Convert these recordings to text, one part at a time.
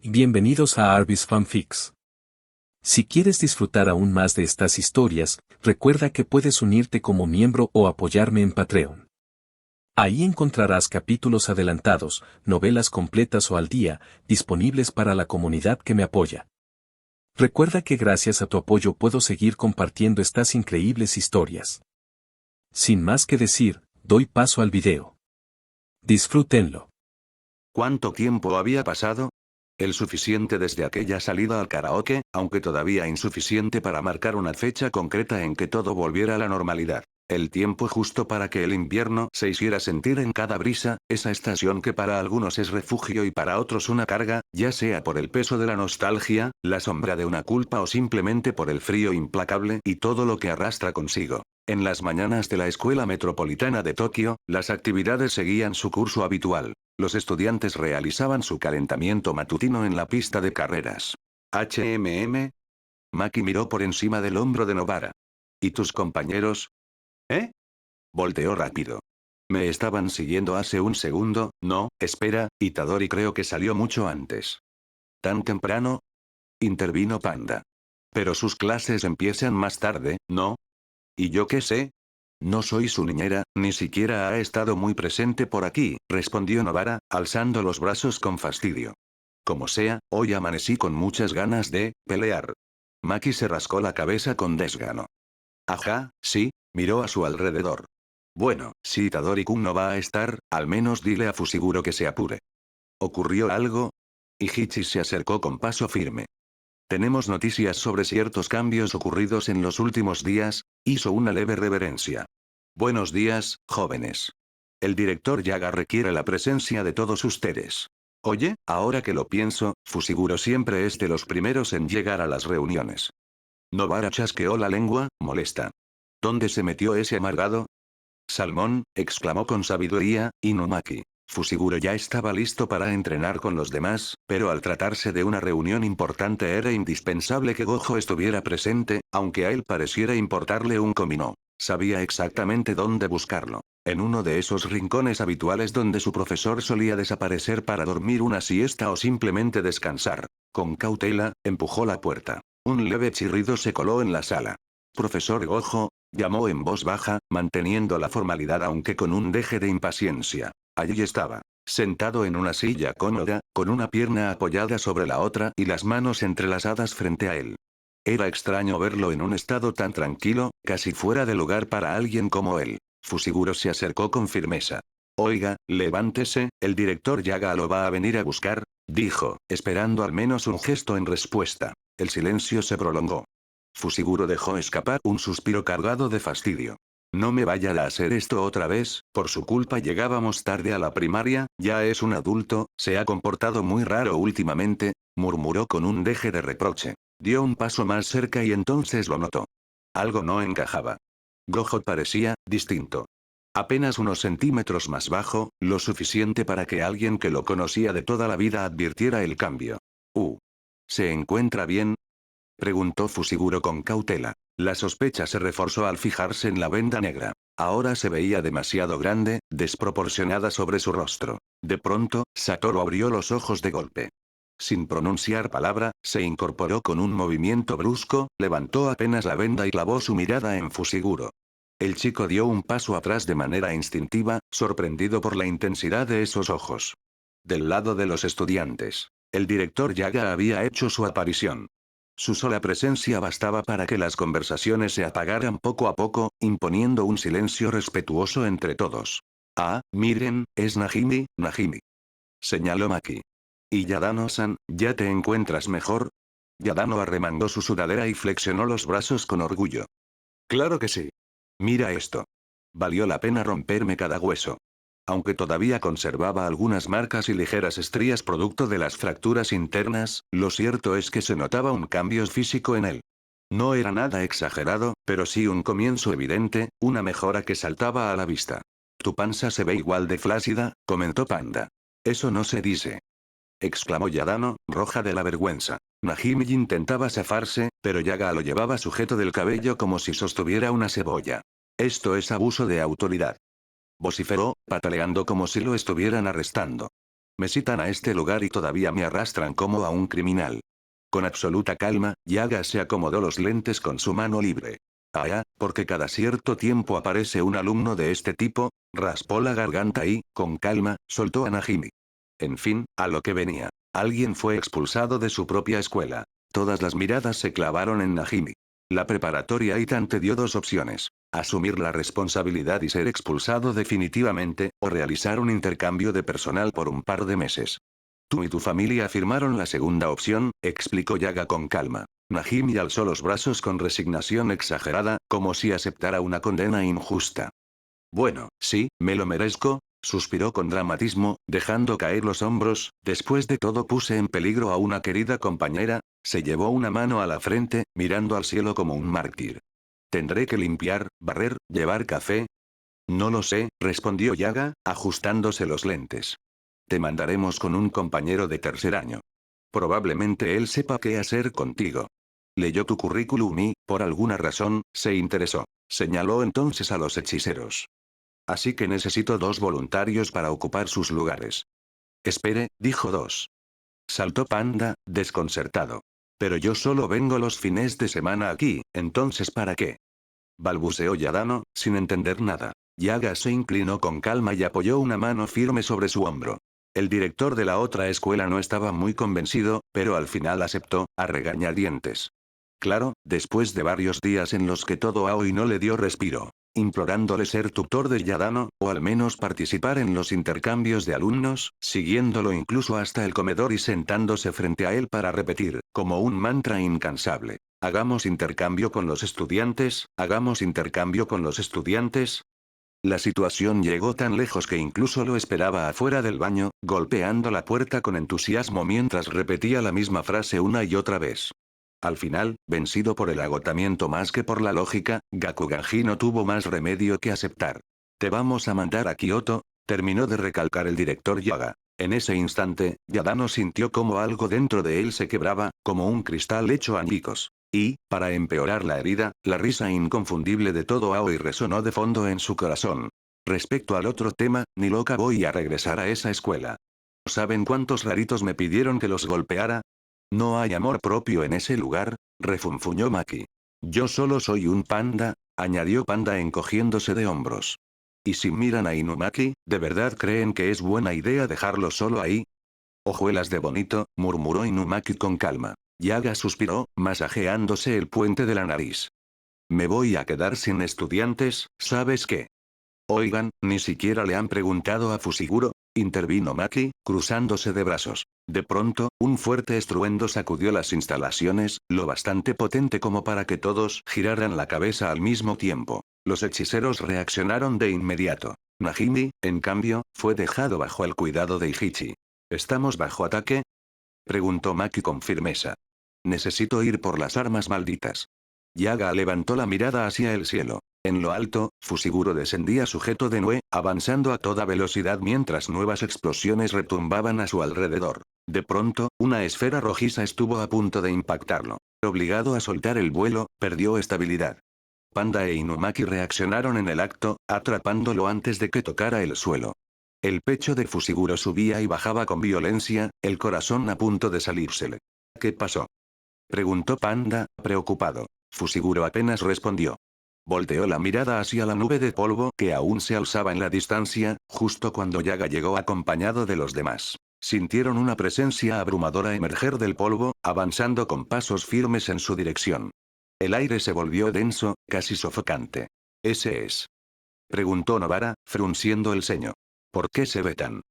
Bienvenidos a Arbis Fanfics. Si quieres disfrutar aún más de estas historias, recuerda que puedes unirte como miembro o apoyarme en Patreon. Ahí encontrarás capítulos adelantados, novelas completas o al día, disponibles para la comunidad que me apoya. Recuerda que gracias a tu apoyo puedo seguir compartiendo estas increíbles historias. Sin más que decir, doy paso al video. Disfrútenlo. ¿Cuánto tiempo había pasado? El suficiente desde aquella salida al karaoke, aunque todavía insuficiente para marcar una fecha concreta en que todo volviera a la normalidad. El tiempo justo para que el invierno se hiciera sentir en cada brisa, esa estación que para algunos es refugio y para otros una carga, ya sea por el peso de la nostalgia, la sombra de una culpa o simplemente por el frío implacable y todo lo que arrastra consigo. En las mañanas de la Escuela Metropolitana de Tokio, las actividades seguían su curso habitual. Los estudiantes realizaban su calentamiento matutino en la pista de carreras. ¿HMM? Maki miró por encima del hombro de Nobara. ¿Y tus compañeros? ¿Eh? Volteó rápido. Me estaban siguiendo hace un segundo, no, espera, Itadori creo que salió mucho antes. ¿Tan temprano? Intervino Panda. Pero sus clases empiezan más tarde, ¿no? ¿Y yo qué sé? No soy su niñera, ni siquiera ha estado muy presente por aquí, respondió Nobara, alzando los brazos con fastidio. Como sea, hoy amanecí con muchas ganas de pelear. Maki se rascó la cabeza con desgano. Ajá, sí, miró a su alrededor. Bueno, si Itadori-kun no va a estar, al menos dile a Fushiguro que se apure. ¿Ocurrió algo? Ichichi se acercó con paso firme. Tenemos noticias sobre ciertos cambios ocurridos en los últimos días, hizo una leve reverencia. Buenos días, jóvenes. El director Yaga requiere la presencia de todos ustedes. Oye, ahora que lo pienso, Fushiguro siempre es de los primeros en llegar a las reuniones. Nobara chasqueó la lengua, molesta. ¿Dónde se metió ese amargado? Salmón, exclamó con sabiduría, Inumaki. Fushiguro ya estaba listo para entrenar con los demás, pero al tratarse de una reunión importante era indispensable que Gojo estuviera presente, aunque a él pareciera importarle un comino. Sabía exactamente dónde buscarlo. En uno de esos rincones habituales donde su profesor solía desaparecer para dormir una siesta o simplemente descansar. Con cautela, empujó la puerta. Un leve chirrido se coló en la sala. Profesor Gojo, llamó en voz baja, manteniendo la formalidad aunque con un deje de impaciencia. Allí estaba, sentado en una silla cómoda, con una pierna apoyada sobre la otra y las manos entrelazadas frente a él. Era extraño verlo en un estado tan tranquilo, casi fuera de lugar para alguien como él. Fushiguro se acercó con firmeza. Oiga, levántese, el director Yaga lo va a venir a buscar, dijo, esperando al menos un gesto en respuesta. El silencio se prolongó. Fushiguro dejó escapar un suspiro cargado de fastidio. No me vaya a hacer esto otra vez, por su culpa llegábamos tarde a la primaria, ya es un adulto, se ha comportado muy raro últimamente, murmuró con un deje de reproche. Dio un paso más cerca y entonces lo notó. Algo no encajaba. Gojo parecía distinto. Apenas unos centímetros más bajo, lo suficiente para que alguien que lo conocía de toda la vida advirtiera el cambio. ¿Se encuentra bien? Preguntó Fushiguro con cautela. La sospecha se reforzó al fijarse en la venda negra. Ahora se veía demasiado grande, desproporcionada sobre su rostro. De pronto, Satoru abrió los ojos de golpe. Sin pronunciar palabra, se incorporó con un movimiento brusco, levantó apenas la venda y clavó su mirada en Fushiguro. El chico dio un paso atrás de manera instintiva, sorprendido por la intensidad de esos ojos. Del lado de los estudiantes, el director Yaga había hecho su aparición. Su sola presencia bastaba para que las conversaciones se apagaran poco a poco, imponiendo un silencio respetuoso entre todos. Ah, miren, es Najimi, Najimi. Señaló Maki. ¿Y Yadano-san, ya te encuentras mejor? Yadano arremangó su sudadera y flexionó los brazos con orgullo. Claro que sí. Mira esto. Valió la pena romperme cada hueso. Aunque todavía conservaba algunas marcas y ligeras estrías producto de las fracturas internas, lo cierto es que se notaba un cambio físico en él. No era nada exagerado, pero sí un comienzo evidente, una mejora que saltaba a la vista. Tu panza se ve igual de flácida, comentó Panda. Eso no se dice. Exclamó Yadano, roja de la vergüenza. Najimi intentaba zafarse, pero Yaga lo llevaba sujeto del cabello como si sostuviera una cebolla. Esto es abuso de autoridad. Vociferó, pataleando como si lo estuvieran arrestando. Me citan a este lugar y todavía me arrastran como a un criminal. Con absoluta calma, Yaga se acomodó los lentes con su mano libre. Porque cada cierto tiempo aparece un alumno de este tipo, raspó la garganta y, con calma, soltó a Najimi. En fin, a lo que venía. Alguien fue expulsado de su propia escuela. Todas las miradas se clavaron en Najimi. La preparatoria Itan te dio dos opciones: asumir la responsabilidad y ser expulsado definitivamente, o realizar un intercambio de personal por un par de meses. Tú y tu familia firmaron la segunda opción, explicó Yaga con calma. Najimi alzó los brazos con resignación exagerada, como si aceptara una condena injusta. Bueno, sí, me lo merezco, suspiró con dramatismo, dejando caer los hombros. Después de todo puse en peligro a una querida compañera. Se llevó una mano a la frente, mirando al cielo como un mártir. ¿Tendré que limpiar, barrer, llevar café? No lo sé, respondió Yaga, ajustándose los lentes. Te mandaremos con un compañero de tercer año. Probablemente él sepa qué hacer contigo. Leyó tu currículum y, por alguna razón, se interesó. Señaló entonces a los hechiceros. Así que necesito 2 voluntarios para ocupar sus lugares. Espere, dijo 2. Saltó Panda, desconcertado. Pero yo solo vengo los fines de semana aquí, entonces ¿para qué? Balbuceó Yadano, sin entender nada. Yaga se inclinó con calma y apoyó una mano firme sobre su hombro. El director de la otra escuela no estaba muy convencido, pero al final aceptó, a regañadientes. Claro, después de varios días en los que todo Aoi no le dio respiro, implorándole ser tutor de Yadano, o al menos participar en los intercambios de alumnos, siguiéndolo incluso hasta el comedor y sentándose frente a él para repetir, como un mantra incansable: hagamos intercambio con los estudiantes, hagamos intercambio con los estudiantes. La situación llegó tan lejos que incluso lo esperaba afuera del baño, golpeando la puerta con entusiasmo mientras repetía la misma frase una y otra vez. Al final, vencido por el agotamiento más que por la lógica, Gakuganji no tuvo más remedio que aceptar. Te vamos a mandar a Kioto, terminó de recalcar el director Yaga. En ese instante, Yadano sintió como algo dentro de él se quebraba, como un cristal hecho añicos. Y, para empeorar la herida, la risa inconfundible de todo Aoi resonó de fondo en su corazón. Respecto al otro tema, ni loca voy a regresar a esa escuela. ¿Saben cuántos raritos me pidieron que los golpeara? No hay amor propio en ese lugar, refunfuñó Maki. Yo solo soy un panda, añadió Panda encogiéndose de hombros. ¿Y si miran a Inumaki, de verdad creen que es buena idea dejarlo solo ahí? Ojuelas de bonito, murmuró Inumaki con calma. Yaga suspiró, masajeándose el puente de la nariz. Me voy a quedar sin estudiantes, ¿sabes qué? Oigan, ni siquiera le han preguntado a Fushiguro, intervino Maki, cruzándose de brazos. De pronto, un fuerte estruendo sacudió las instalaciones, lo bastante potente como para que todos giraran la cabeza al mismo tiempo. Los hechiceros reaccionaron de inmediato. Najimi, en cambio, fue dejado bajo el cuidado de Ichichi. ¿Estamos bajo ataque?, preguntó Maki con firmeza. Necesito ir por las armas malditas. Yaga levantó la mirada hacia el cielo. En lo alto, Fushiguro descendía sujeto de Nue, avanzando a toda velocidad mientras nuevas explosiones retumbaban a su alrededor. De pronto, una esfera rojiza estuvo a punto de impactarlo. Obligado a soltar el vuelo, perdió estabilidad. Panda e Inumaki reaccionaron en el acto, atrapándolo antes de que tocara el suelo. El pecho de Fushiguro subía y bajaba con violencia, el corazón a punto de salírsele. ¿Qué pasó?, preguntó Panda, preocupado. Fushiguro apenas respondió. Volteó la mirada hacia la nube de polvo que aún se alzaba en la distancia, justo cuando Yaga llegó acompañado de los demás. Sintieron una presencia abrumadora emerger del polvo, avanzando con pasos firmes en su dirección. El aire se volvió denso, casi sofocante. ¿Ese es?, preguntó Nobara, frunciendo el ceño. ¿Por qué se ve tan?,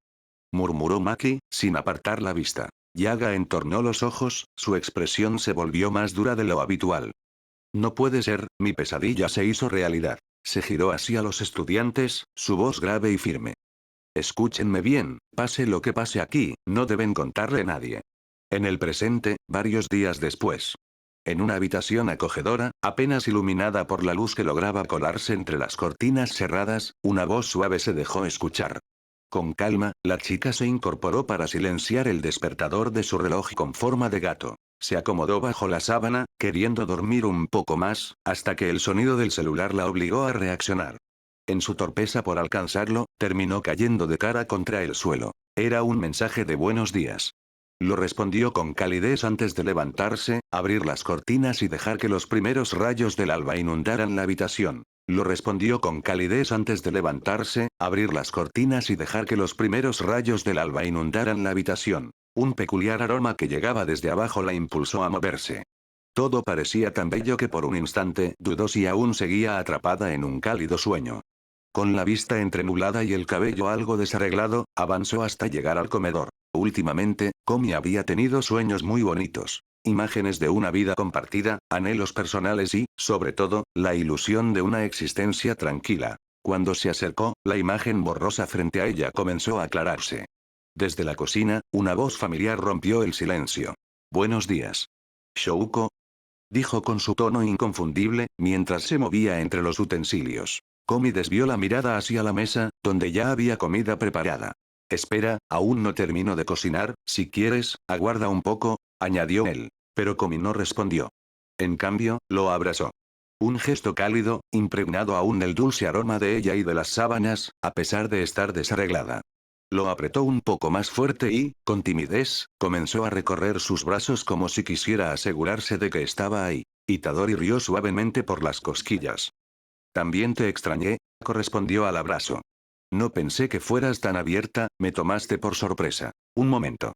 murmuró Maki, sin apartar la vista. Yaga entornó los ojos, su expresión se volvió más dura de lo habitual. No puede ser, mi pesadilla se hizo realidad. Se giró hacia los estudiantes, su voz grave y firme. Escúchenme bien, pase lo que pase aquí, no deben contarle a nadie. En el presente, varios días después. En una habitación acogedora, apenas iluminada por la luz que lograba colarse entre las cortinas cerradas, una voz suave se dejó escuchar. Con calma, la chica se incorporó para silenciar el despertador de su reloj con forma de gato. Se acomodó bajo la sábana, queriendo dormir un poco más, hasta que el sonido del celular la obligó a reaccionar. En su torpeza por alcanzarlo, terminó cayendo de cara contra el suelo. Era un mensaje de buenos días. Lo respondió con calidez antes de levantarse, abrir las cortinas y dejar que los primeros rayos del alba inundaran la habitación. Lo respondió con calidez antes de levantarse, abrir las cortinas y dejar que los primeros rayos del alba inundaran la habitación. Un peculiar aroma que llegaba desde abajo la impulsó a moverse. Todo parecía tan bello que por un instante dudó si aún seguía atrapada en un cálido sueño. Con la vista entrenublada y el cabello algo desarreglado, avanzó hasta llegar al comedor. Últimamente, Komi había tenido sueños muy bonitos. Imágenes de una vida compartida, anhelos personales y, sobre todo, la ilusión de una existencia tranquila. Cuando se acercó, la imagen borrosa frente a ella comenzó a aclararse. Desde la cocina, una voz familiar rompió el silencio. «Buenos días. Shouko», dijo con su tono inconfundible, mientras se movía entre los utensilios. Komi desvió la mirada hacia la mesa, donde ya había comida preparada. «Espera, aún no termino de cocinar, si quieres, aguarda un poco», añadió él. Pero Komi no respondió. En cambio, lo abrazó. Un gesto cálido, impregnado aún del dulce aroma de ella y de las sábanas, a pesar de estar desarreglada. Lo apretó un poco más fuerte y, con timidez, comenzó a recorrer sus brazos como si quisiera asegurarse de que estaba ahí. Itadori rió suavemente por las cosquillas. «También te extrañé», correspondió al abrazo. «No pensé que fueras tan abierta, me tomaste por sorpresa. Un momento».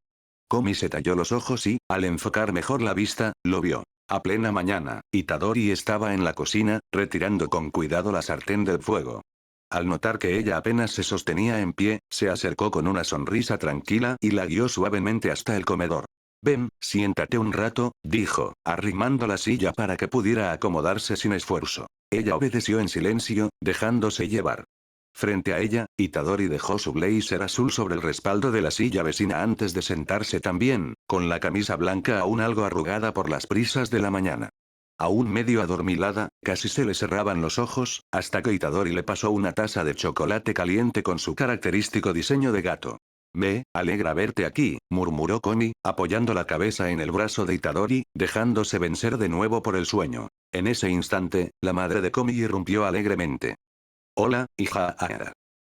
Komi se talló los ojos y, al enfocar mejor la vista, lo vio. A plena mañana, Itadori estaba en la cocina, retirando con cuidado la sartén del fuego. Al notar que ella apenas se sostenía en pie, se acercó con una sonrisa tranquila y la guió suavemente hasta el comedor. «Ven, siéntate un rato», dijo, arrimando la silla para que pudiera acomodarse sin esfuerzo. Ella obedeció en silencio, dejándose llevar. Frente a ella, Itadori dejó su blazer azul sobre el respaldo de la silla vecina antes de sentarse también, con la camisa blanca aún algo arrugada por las prisas de la mañana. Aún medio adormilada, casi se le cerraban los ojos, hasta que Itadori le pasó una taza de chocolate caliente con su característico diseño de gato. «Me alegra verte aquí», murmuró Komi, apoyando la cabeza en el brazo de Itadori, dejándose vencer de nuevo por el sueño. En ese instante, la madre de Komi irrumpió alegremente. «Hola, hija Ara».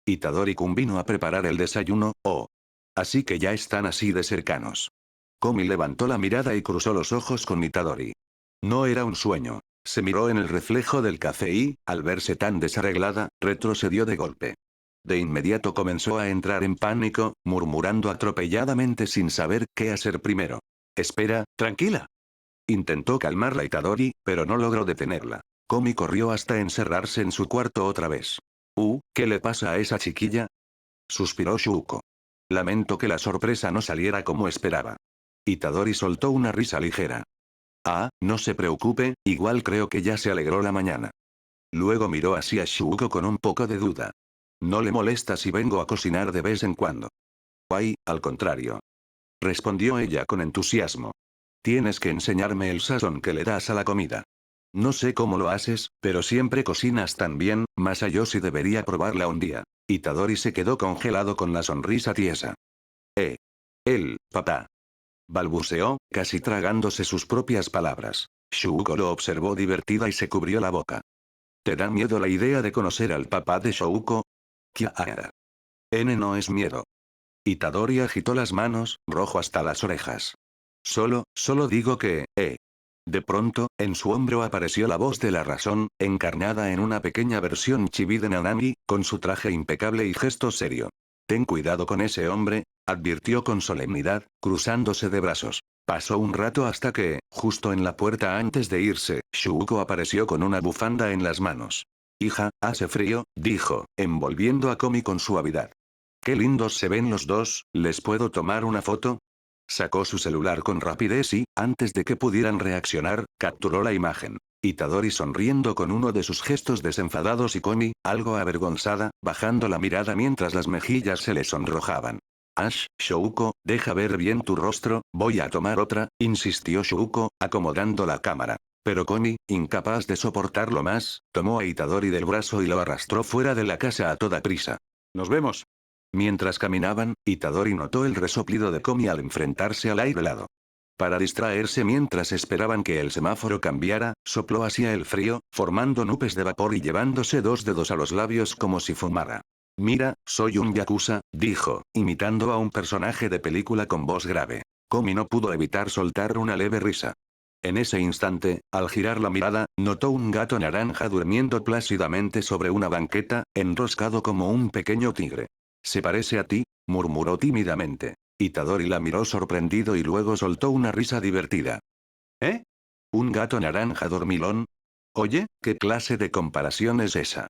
Itadori-kun vino a preparar el desayuno, oh. Así que ya están así de cercanos. Komi levantó la mirada y cruzó los ojos con Itadori. No era un sueño. Se miró en el reflejo del café y, al verse tan desarreglada, retrocedió de golpe. De inmediato comenzó a entrar en pánico, murmurando atropelladamente sin saber qué hacer primero. «Espera, tranquila». Intentó calmarla Itadori, pero no logró detenerla. Komi corrió hasta encerrarse en su cuarto otra vez. ¿Qué le pasa a esa chiquilla?», suspiró Shuko. «Lamento que la sorpresa no saliera como esperaba». Itadori soltó una risa ligera. No se preocupe, igual creo que ya se alegró la mañana. Luego miró hacia Shuko con un poco de duda. «¿No le molesta si vengo a cocinar de vez en cuando?». «Ay, al contrario», respondió ella con entusiasmo. «Tienes que enseñarme el sazón que le das a la comida. No sé cómo lo haces, pero siempre cocinas tan bien, Masayoshi debería probarla un día». Itadori se quedó congelado con la sonrisa tiesa. Papá», balbuceó, casi tragándose sus propias palabras. Shuko lo observó divertida y se cubrió la boca. «¿Te da miedo la idea de conocer al papá de Shouko?». «Kiara. No es miedo». Itadori agitó las manos, rojo hasta las orejas. Solo digo que, De pronto, en su hombro apareció la voz de la razón, encarnada en una pequeña versión chibi de Nanami, con su traje impecable y gesto serio. «Ten cuidado con ese hombre», advirtió con solemnidad, cruzándose de brazos. Pasó un rato hasta que, justo en la puerta antes de irse, Shuko apareció con una bufanda en las manos. «Hija, hace frío», dijo, envolviendo a Komi con suavidad. «Qué lindos se ven los dos, ¿les puedo tomar una foto?». Sacó su celular con rapidez y, antes de que pudieran reaccionar, capturó la imagen. Itadori sonriendo con uno de sus gestos desenfadados y Komi, algo avergonzada, bajando la mirada mientras las mejillas se le sonrojaban. «Shouko, deja ver bien tu rostro, voy a tomar otra», insistió Shuko, acomodando la cámara. Pero Komi, incapaz de soportarlo más, tomó a Itadori del brazo y lo arrastró fuera de la casa a toda prisa. «Nos vemos». Mientras caminaban, Itadori notó el resoplido de Komi al enfrentarse al aire helado. Para distraerse mientras esperaban que el semáforo cambiara, sopló hacia el frío, formando nubes de vapor y llevándose 2 dedos a los labios como si fumara. Mira, soy un yakuza, dijo, imitando a un personaje de película con voz grave. Komi no pudo evitar soltar una leve risa. En ese instante, al girar la mirada, notó un gato naranja durmiendo plácidamente sobre una banqueta, enroscado como un pequeño tigre. «¿Se parece a ti?», murmuró tímidamente. Itadori la miró sorprendido y luego soltó una risa divertida. «¿Eh? ¿Un gato naranja dormilón? Oye, ¿qué clase de comparación es esa?»,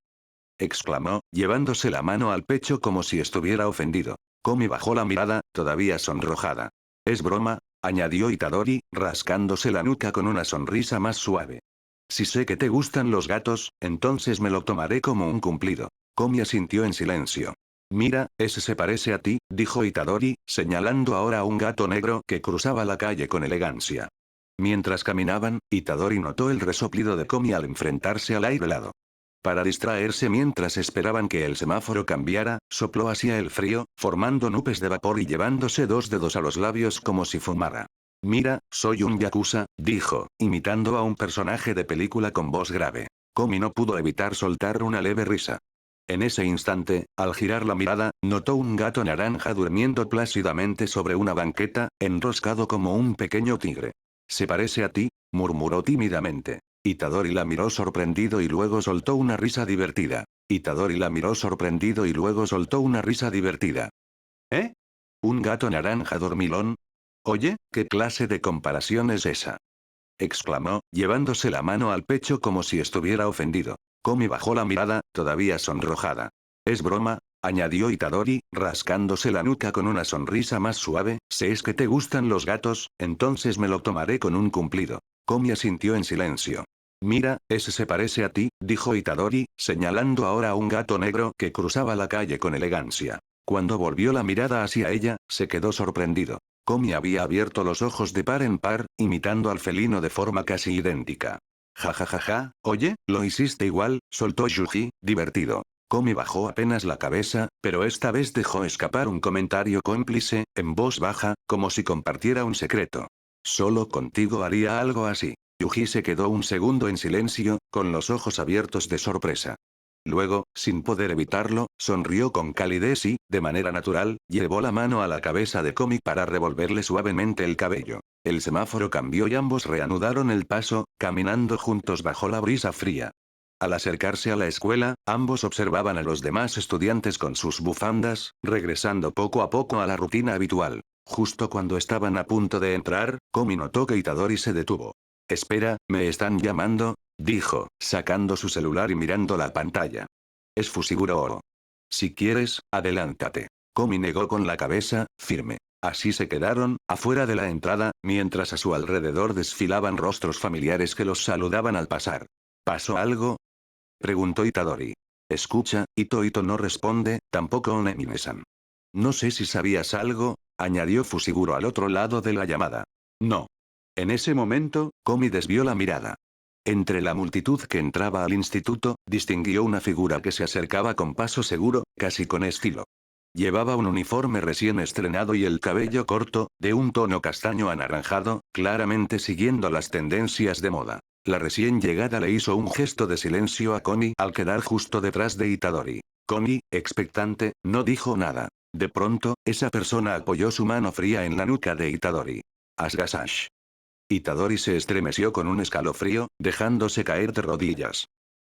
exclamó, llevándose la mano al pecho como si estuviera ofendido. Komi bajó la mirada, todavía sonrojada. «Es broma», añadió Itadori, rascándose la nuca con una sonrisa más suave. «Si sé que te gustan los gatos, entonces me lo tomaré como un cumplido». Komi asintió en silencio. «Mira, ese se parece a ti», dijo Itadori, señalando ahora a un gato negro que cruzaba la calle con elegancia. Mientras caminaban, Itadori notó el resoplido de Komi al enfrentarse al aire helado. Para distraerse mientras esperaban que el semáforo cambiara, sopló hacia el frío, formando nubes de vapor y llevándose 2 dedos a los labios como si fumara. «Mira, soy un yakuza», dijo, imitando a un personaje de película con voz grave. Komi no pudo evitar soltar una leve risa. En ese instante, al girar la mirada, notó un gato naranja durmiendo plácidamente sobre una banqueta, enroscado como un pequeño tigre. «¿Se parece a ti?», murmuró tímidamente. Itadori la miró sorprendido y luego soltó una risa divertida. Itadori la miró sorprendido y luego soltó una risa divertida. «¿Eh? ¿Un gato naranja dormilón? Oye, ¿qué clase de comparación es esa?», exclamó, llevándose la mano al pecho como si estuviera ofendido. Komi bajó la mirada, todavía sonrojada. «Es broma», añadió Itadori, rascándose la nuca con una sonrisa más suave. «Si es que te gustan los gatos, entonces me lo tomaré con un cumplido». Komi asintió en silencio. «Mira, ese se parece a ti», dijo Itadori, señalando ahora a un gato negro que cruzaba la calle con elegancia. Cuando volvió la mirada hacia ella, se quedó sorprendido. Komi había abierto los ojos de par en par, imitando al felino de forma casi idéntica. «Ja ja ja ja, oye, lo hiciste igual», soltó Yuji, divertido. Komi bajó apenas la cabeza, pero esta vez dejó escapar un comentario cómplice, en voz baja, como si compartiera un secreto. «Solo contigo haría algo así». Yuji se quedó un segundo en silencio, con los ojos abiertos de sorpresa. Luego, sin poder evitarlo, sonrió con calidez y, de manera natural, llevó la mano a la cabeza de Komi para revolverle suavemente el cabello. El semáforo cambió y ambos reanudaron el paso, caminando juntos bajo la brisa fría. Al acercarse a la escuela, ambos observaban a los demás estudiantes con sus bufandas, regresando poco a poco a la rutina habitual. Justo cuando estaban a punto de entrar, Komi notó que Itadori se detuvo. «Espera, ¿me están llamando?», dijo, sacando su celular y mirando la pantalla. «Es Fushiguro Oro. Si quieres, adelántate». Komi negó con la cabeza, firme. Así se quedaron, afuera de la entrada, mientras a su alrededor desfilaban rostros familiares que los saludaban al pasar. «¿Pasó algo?», preguntó Itadori. «Escucha, Ito no responde, tampoco Onemine-san. No sé si sabías algo», añadió Fushiguro al otro lado de la llamada. «No». En ese momento, Komi desvió la mirada. Entre la multitud que entraba al instituto, distinguió una figura que se acercaba con paso seguro, casi con estilo. Llevaba un uniforme recién estrenado y el cabello corto, de un tono castaño anaranjado, claramente siguiendo las tendencias de moda. La recién llegada le hizo un gesto de silencio a Komi al quedar justo detrás de Itadori. Komi, expectante, no dijo nada. De pronto, esa persona apoyó su mano fría en la nuca de Itadori. «Asgasash». Itadori se estremeció con un escalofrío, dejándose caer de rodillas.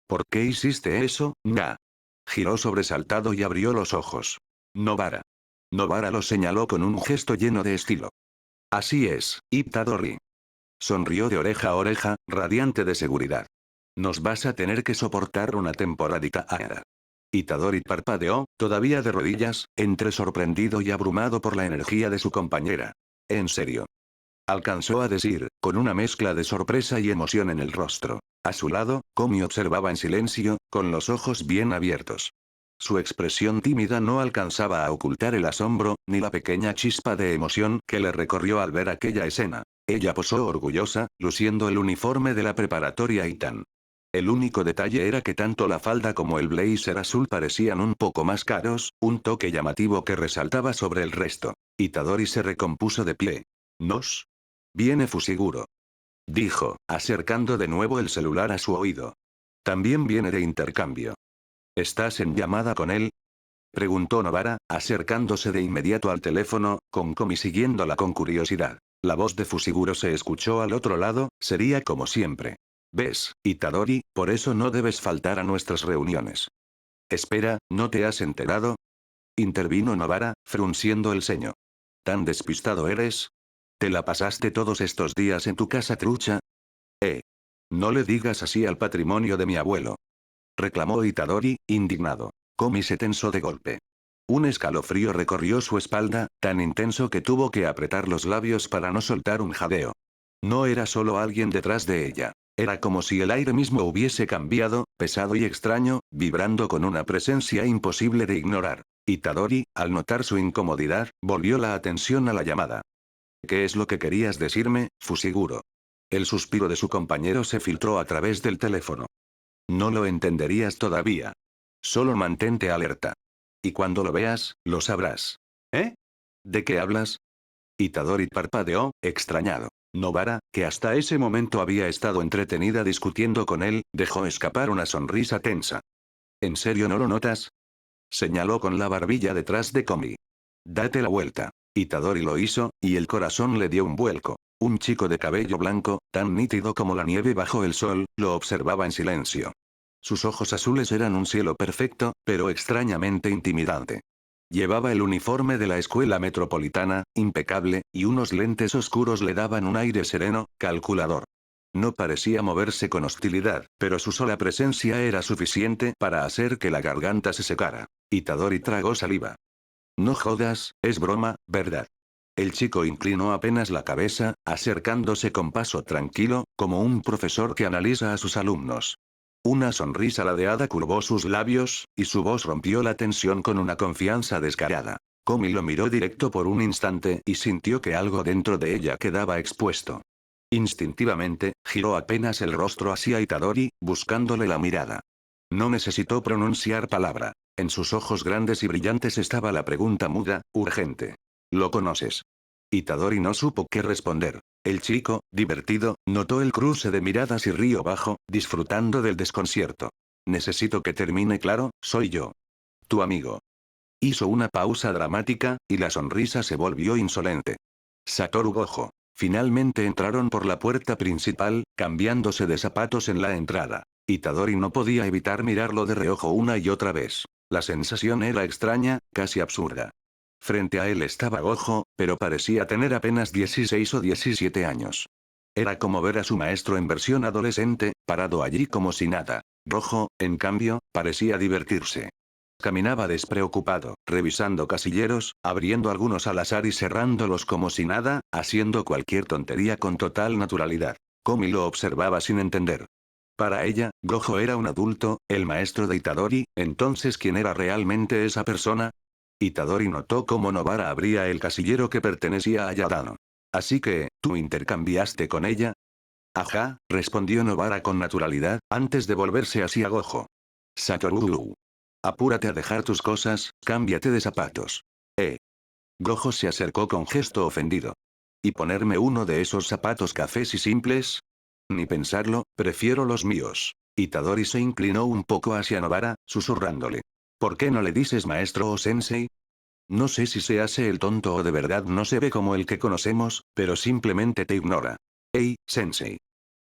«¿Por qué hiciste eso, nga?». Giró sobresaltado y abrió los ojos. «Nobara». Nobara lo señaló con un gesto lleno de estilo. «Así es, Itadori». Sonrió de oreja a oreja, radiante de seguridad. «Nos vas a tener que soportar una temporadita ahora». Itadori parpadeó, todavía de rodillas, entre sorprendido y abrumado por la energía de su compañera. «¿En serio?», alcanzó a decir, con una mezcla de sorpresa y emoción en el rostro. A su lado, Komi observaba en silencio, con los ojos bien abiertos. Su expresión tímida no alcanzaba a ocultar el asombro, ni la pequeña chispa de emoción que le recorrió al ver aquella escena. Ella posó orgullosa, luciendo el uniforme de la preparatoria Itan. El único detalle era que tanto la falda como el blazer azul parecían un poco más caros, un toque llamativo que resaltaba sobre el resto. Itadori se recompuso de pie. «¿Nos Viene Fushiguro. Dijo, acercando de nuevo el celular a su oído. También viene de intercambio. ¿Estás en llamada con él? Preguntó Nobara, acercándose de inmediato al teléfono, con Komi siguiéndola con curiosidad. La voz de Fushiguro se escuchó al otro lado, sería como siempre. ¿Ves, Itadori? Por eso no debes faltar a nuestras reuniones. Espera, ¿no te has enterado? Intervino Nobara, frunciendo el ceño. ¿Tan despistado eres? ¿Te la pasaste todos estos días en tu casa trucha? No le digas así al patrimonio de mi abuelo. Reclamó Itadori, indignado. Komi se tensó de golpe. Un escalofrío recorrió su espalda, tan intenso que tuvo que apretar los labios para no soltar un jadeo. No era solo alguien detrás de ella. Era como si el aire mismo hubiese cambiado, pesado y extraño, vibrando con una presencia imposible de ignorar. Itadori, al notar su incomodidad, volvió la atención a la llamada. ¿Qué es lo que querías decirme, Fushiguro? El suspiro de su compañero se filtró a través del teléfono. No lo entenderías todavía. Solo mantente alerta. Y cuando lo veas, lo sabrás. ¿Eh? ¿De qué hablas? Itadori parpadeó, extrañado. Nobara, que hasta ese momento había estado entretenida discutiendo con él, dejó escapar una sonrisa tensa. ¿En serio no lo notas? Señaló con la barbilla detrás de Komi. Date la vuelta. Itadori lo hizo, y el corazón le dio un vuelco. Un chico de cabello blanco, tan nítido como la nieve bajo el sol, lo observaba en silencio. Sus ojos azules eran un cielo perfecto, pero extrañamente intimidante. Llevaba el uniforme de la escuela metropolitana, impecable, y unos lentes oscuros le daban un aire sereno, calculador. No parecía moverse con hostilidad, pero su sola presencia era suficiente para hacer que la garganta se secara. Itadori tragó saliva. No jodas, es broma, ¿verdad? El chico inclinó apenas la cabeza, acercándose con paso tranquilo, como un profesor que analiza a sus alumnos. Una sonrisa ladeada curvó sus labios, y su voz rompió la tensión con una confianza descarada. Komi lo miró directo por un instante y sintió que algo dentro de ella quedaba expuesto. Instintivamente, giró apenas el rostro hacia Itadori, buscándole la mirada. No necesitó pronunciar palabra. En sus ojos grandes y brillantes estaba la pregunta muda, urgente. ¿Lo conoces? Itadori no supo qué responder. El chico, divertido, notó el cruce de miradas y río bajo, disfrutando del desconcierto. Necesito que termine claro, soy yo. Tu amigo. Hizo una pausa dramática, y la sonrisa se volvió insolente. Satoru Gojo. Finalmente entraron por la puerta principal, cambiándose de zapatos en la entrada. Itadori no podía evitar mirarlo de reojo una y otra vez. La sensación era extraña, casi absurda. Frente a él estaba Gojo, pero parecía tener apenas 16 o 17 años. Era como ver a su maestro en versión adolescente, parado allí como si nada. Gojo, en cambio, parecía divertirse. Caminaba despreocupado, revisando casilleros, abriendo algunos al azar y cerrándolos como si nada, haciendo cualquier tontería con total naturalidad. Komi lo observaba sin entender. Para ella, Gojo era un adulto, el maestro de Itadori, entonces ¿quién era realmente esa persona? Itadori notó cómo Nobara abría el casillero que pertenecía a Yadano. Así que, ¿tú intercambiaste con ella? Ajá, respondió Nobara con naturalidad, antes de volverse hacia Gojo. Satoru. Apúrate a dejar tus cosas, cámbiate de zapatos. Gojo se acercó con gesto ofendido. ¿Y ponerme uno de esos zapatos cafés y simples? Ni pensarlo, prefiero los míos. Itadori se inclinó un poco hacia Nobara, susurrándole. ¿Por qué no le dices maestro o sensei? No sé si se hace el tonto o de verdad no se ve como el que conocemos, pero simplemente te ignora. Hey, sensei.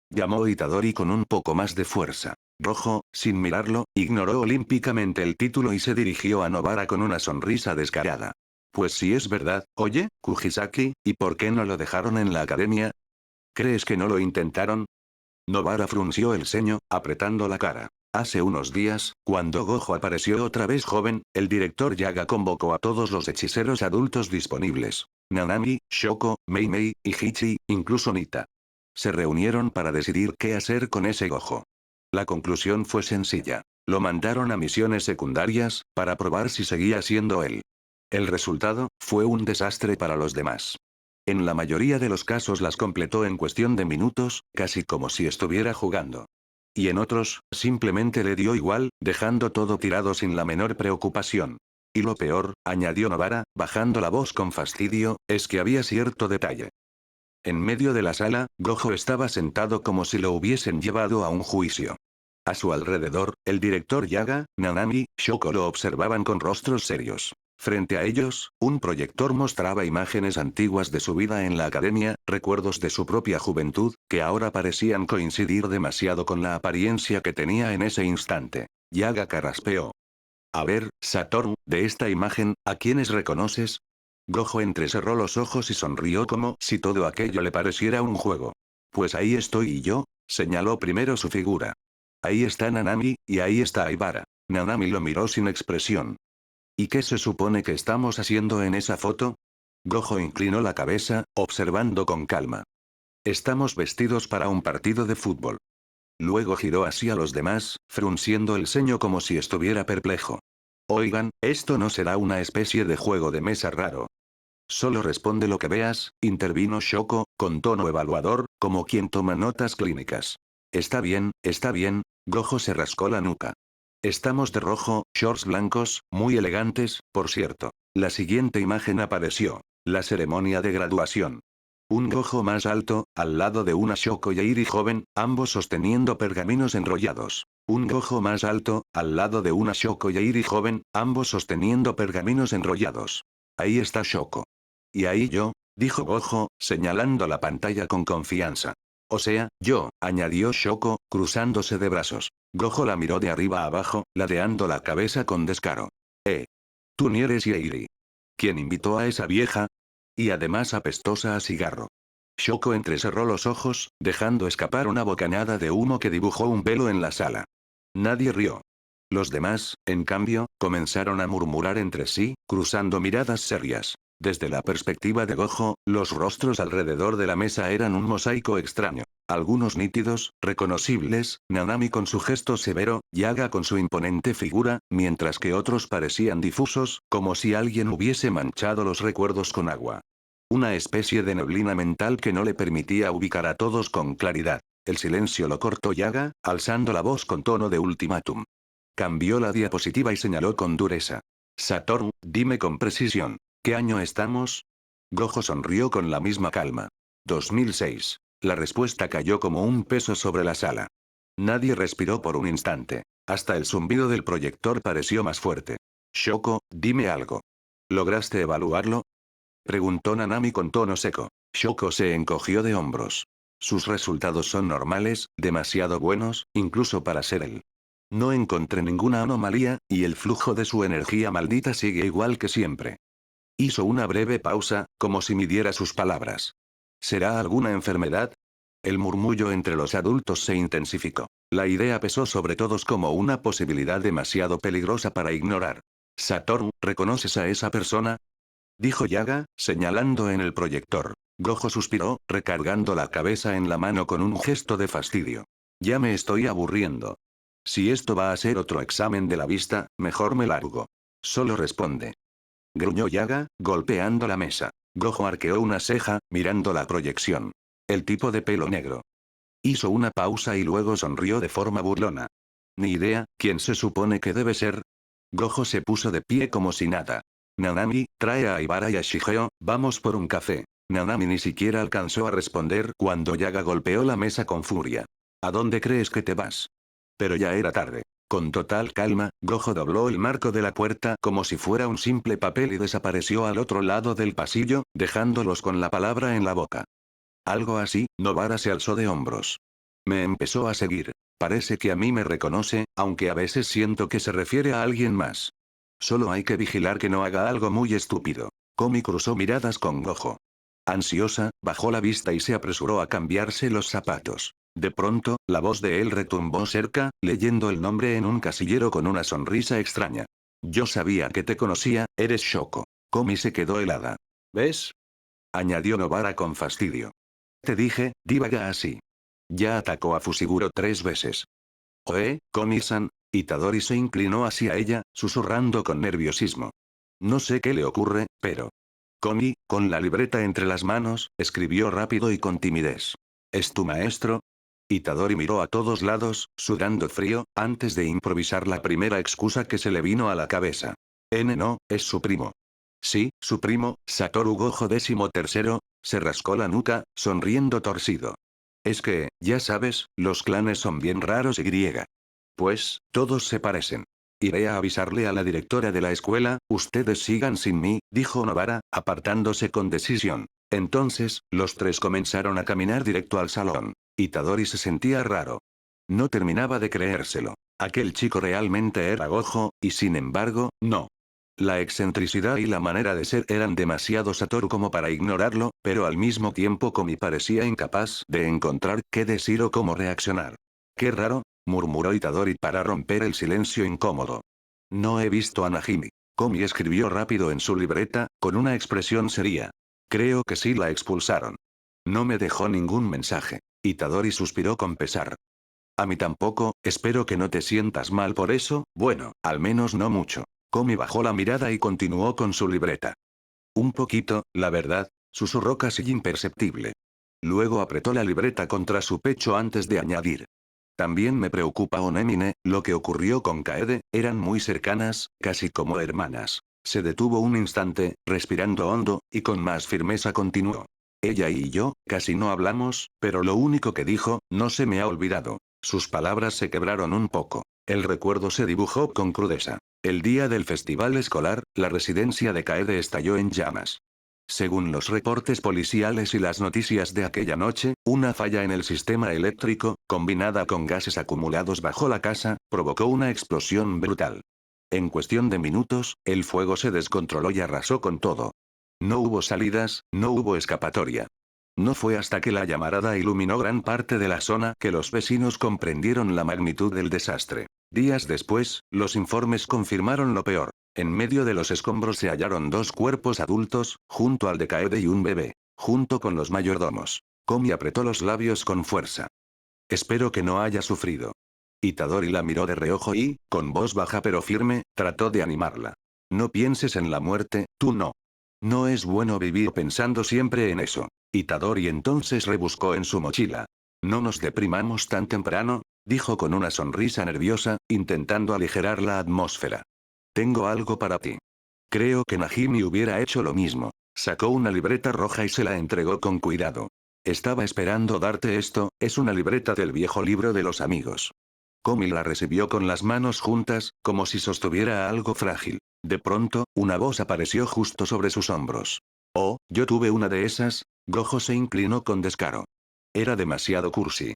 Llamó Itadori con un poco más de fuerza. Rojo, sin mirarlo, ignoró olímpicamente el título y se dirigió a Nobara con una sonrisa descarada. Pues si es verdad, oye, Kujisaki, ¿y por qué no lo dejaron en la academia? ¿Crees que no lo intentaron? Nobara frunció el ceño, apretando la cara. Hace unos días, cuando Gojo apareció otra vez joven, el director Yaga convocó a todos los hechiceros adultos disponibles. Nanami, Shoko, Mei Mei, y Hichi, incluso Nita. Se reunieron para decidir qué hacer con ese Gojo. La conclusión fue sencilla. Lo mandaron a misiones secundarias, para probar si seguía siendo él. El resultado, fue un desastre para los demás. En la mayoría de los casos las completó en cuestión de minutos, casi como si estuviera jugando. Y en otros, simplemente le dio igual, dejando todo tirado sin la menor preocupación. Y lo peor, añadió Nobara, bajando la voz con fastidio, es que había cierto detalle. En medio de la sala, Gojo estaba sentado como si lo hubiesen llevado a un juicio. A su alrededor, el director Yaga, Nanami, Shoko lo observaban con rostros serios. Frente a ellos, un proyector mostraba imágenes antiguas de su vida en la academia, recuerdos de su propia juventud, que ahora parecían coincidir demasiado con la apariencia que tenía en ese instante. Yaga carraspeó. A ver, Satoru, de esta imagen, ¿a quiénes reconoces? Gojo entrecerró los ojos y sonrió como si todo aquello le pareciera un juego. Pues ahí estoy yo, señaló primero su figura. Ahí está Nanami, y ahí está Aibara. Nanami lo miró sin expresión. ¿Y qué se supone que estamos haciendo en esa foto? Gojo inclinó la cabeza, observando con calma. Estamos vestidos para un partido de fútbol. Luego giró hacia los demás, frunciendo el ceño como si estuviera perplejo. Oigan, esto no será una especie de juego de mesa raro. Solo responde lo que veas, intervino Shoko, con tono evaluador, como quien toma notas clínicas. Está bien, Gojo se rascó la nuca. Estamos de rojo, shorts blancos, muy elegantes, por cierto. La siguiente imagen apareció. La ceremonia de graduación. Un Gojo más alto, al lado de una Shoko Yairi joven, ambos sosteniendo pergaminos enrollados. Un Gojo más alto, al lado de una Shoko Yairi joven, ambos sosteniendo pergaminos enrollados. Ahí está Shoko. Y ahí yo, dijo Gojo, señalando la pantalla con confianza. O sea, yo, añadió Shoko, cruzándose de brazos. Gojo la miró de arriba a abajo, ladeando la cabeza con descaro. Tú ni eres Yairi. ¿Quién invitó a esa vieja? Y además apestosa a cigarro. Shoko entrecerró los ojos, dejando escapar una bocanada de humo que dibujó un velo en la sala. Nadie rió. Los demás, en cambio, comenzaron a murmurar entre sí, cruzando miradas serias. Desde la perspectiva de Gojo, los rostros alrededor de la mesa eran un mosaico extraño. Algunos nítidos, reconocibles, Nanami con su gesto severo, Yaga con su imponente figura, mientras que otros parecían difusos, como si alguien hubiese manchado los recuerdos con agua. Una especie de neblina mental que no le permitía ubicar a todos con claridad. El silencio lo cortó Yaga, alzando la voz con tono de ultimátum. Cambió la diapositiva y señaló con dureza. Satoru, dime con precisión. ¿Qué año estamos? Gojo sonrió con la misma calma. 2006. La respuesta cayó como un peso sobre la sala. Nadie respiró por un instante. Hasta el zumbido del proyector pareció más fuerte. Shoko, dime algo. ¿Lograste evaluarlo? Preguntó Nanami con tono seco. Shoko se encogió de hombros. Sus resultados son normales, demasiado buenos, incluso para ser él. No encontré ninguna anomalía, y el flujo de su energía maldita sigue igual que siempre. Hizo una breve pausa, como si midiera sus palabras. ¿Será alguna enfermedad? El murmullo entre los adultos se intensificó. La idea pesó sobre todos como una posibilidad demasiado peligrosa para ignorar. Satoru, ¿reconoces a esa persona? Dijo Yaga, señalando en el proyector. Gojo suspiró, recargando la cabeza en la mano con un gesto de fastidio. Ya me estoy aburriendo. Si esto va a ser otro examen de la vista, mejor me largo. Solo responde. Gruñó Yaga, golpeando la mesa. Gojo arqueó una ceja, mirando la proyección. El tipo de pelo negro. Hizo una pausa y luego sonrió de forma burlona. Ni idea, ¿quién se supone que debe ser? Gojo se puso de pie como si nada. Nanami, trae a Aibara y a Shigeo, vamos por un café. Nanami ni siquiera alcanzó a responder cuando Yaga golpeó la mesa con furia. ¿A dónde crees que te vas? Pero ya era tarde. Con total calma, Gojo dobló el marco de la puerta como si fuera un simple papel y desapareció al otro lado del pasillo, dejándolos con la palabra en la boca. Algo así, Nobara se alzó de hombros. Me empezó a seguir. Parece que a mí me reconoce, aunque a veces siento que se refiere a alguien más. Solo hay que vigilar que no haga algo muy estúpido. Komi cruzó miradas con Gojo. Ansiosa, bajó la vista y se apresuró a cambiarse los zapatos. De pronto, la voz de él retumbó cerca, leyendo el nombre en un casillero con una sonrisa extraña. Yo sabía que te conocía, eres Shoko. Komi se quedó helada. ¿Ves? Añadió Nobara con fastidio. Te dije, divaga así. Ya atacó a Fushiguro 3 veces. Oe, Komi-san. Itadori se inclinó hacia ella, susurrando con nerviosismo. No sé qué le ocurre, pero... Komi, con la libreta entre las manos, escribió rápido y con timidez. ¿Es tu maestro? Itadori miró a todos lados, sudando frío, antes de improvisar la primera excusa que se le vino a la cabeza. No, es su primo. Sí, su primo, Satoru Gojo 13º, Se rascó la nuca, sonriendo torcido. Es que, ya sabes, los clanes son bien raros y griega. Pues, todos se parecen. Iré a avisarle a la directora de la escuela, ustedes sigan sin mí, dijo Novara, apartándose con decisión. Entonces, los tres comenzaron a caminar directo al salón. Itadori se sentía raro. No terminaba de creérselo. Aquel chico realmente era Gojo, y sin embargo, no. La excentricidad y la manera de ser eran demasiado Satoru como para ignorarlo, pero al mismo tiempo Komi parecía incapaz de encontrar qué decir o cómo reaccionar. Qué raro, murmuró Itadori para romper el silencio incómodo. No he visto a Najimi. Komi escribió rápido en su libreta, con una expresión seria. Creo que sí la expulsaron. No me dejó ningún mensaje. Itadori suspiró con pesar. A mí tampoco, espero que no te sientas mal por eso, bueno, al menos no mucho. Komi bajó la mirada y continuó con su libreta. Un poquito, la verdad, susurró casi imperceptible. Luego apretó la libreta contra su pecho antes de añadir. También me preocupa Onemine, lo que ocurrió con Kaede, eran muy cercanas, casi como hermanas. Se detuvo un instante, respirando hondo, y con más firmeza continuó. Ella y yo, casi no hablamos, pero lo único que dijo, no se me ha olvidado. Sus palabras se quebraron un poco. El recuerdo se dibujó con crudeza. El día del festival escolar, la residencia de Kaede estalló en llamas. Según los reportes policiales y las noticias de aquella noche, una falla en el sistema eléctrico, combinada con gases acumulados bajo la casa, provocó una explosión brutal. En cuestión de minutos, el fuego se descontroló y arrasó con todo. No hubo salidas, no hubo escapatoria. No fue hasta que la llamarada iluminó gran parte de la zona que los vecinos comprendieron la magnitud del desastre. Días después, los informes confirmaron lo peor. En medio de los escombros se hallaron dos cuerpos adultos, junto al de Kaede y un bebé, junto con los mayordomos. Komi apretó los labios con fuerza. Espero que no haya sufrido. Itadori la miró de reojo y, con voz baja pero firme, trató de animarla. No pienses en la muerte, tú no. No es bueno vivir pensando siempre en eso. Itadori entonces rebuscó en su mochila. No nos deprimamos tan temprano, dijo con una sonrisa nerviosa, intentando aligerar la atmósfera. Tengo algo para ti. Creo que Najimi hubiera hecho lo mismo. Sacó una libreta roja y se la entregó con cuidado. Estaba esperando darte esto, es una libreta del viejo libro de los amigos. Komi la recibió con las manos juntas, como si sostuviera algo frágil. De pronto, una voz apareció justo sobre sus hombros. Oh, yo tuve una de esas. Gojo se inclinó con descaro. Era demasiado cursi.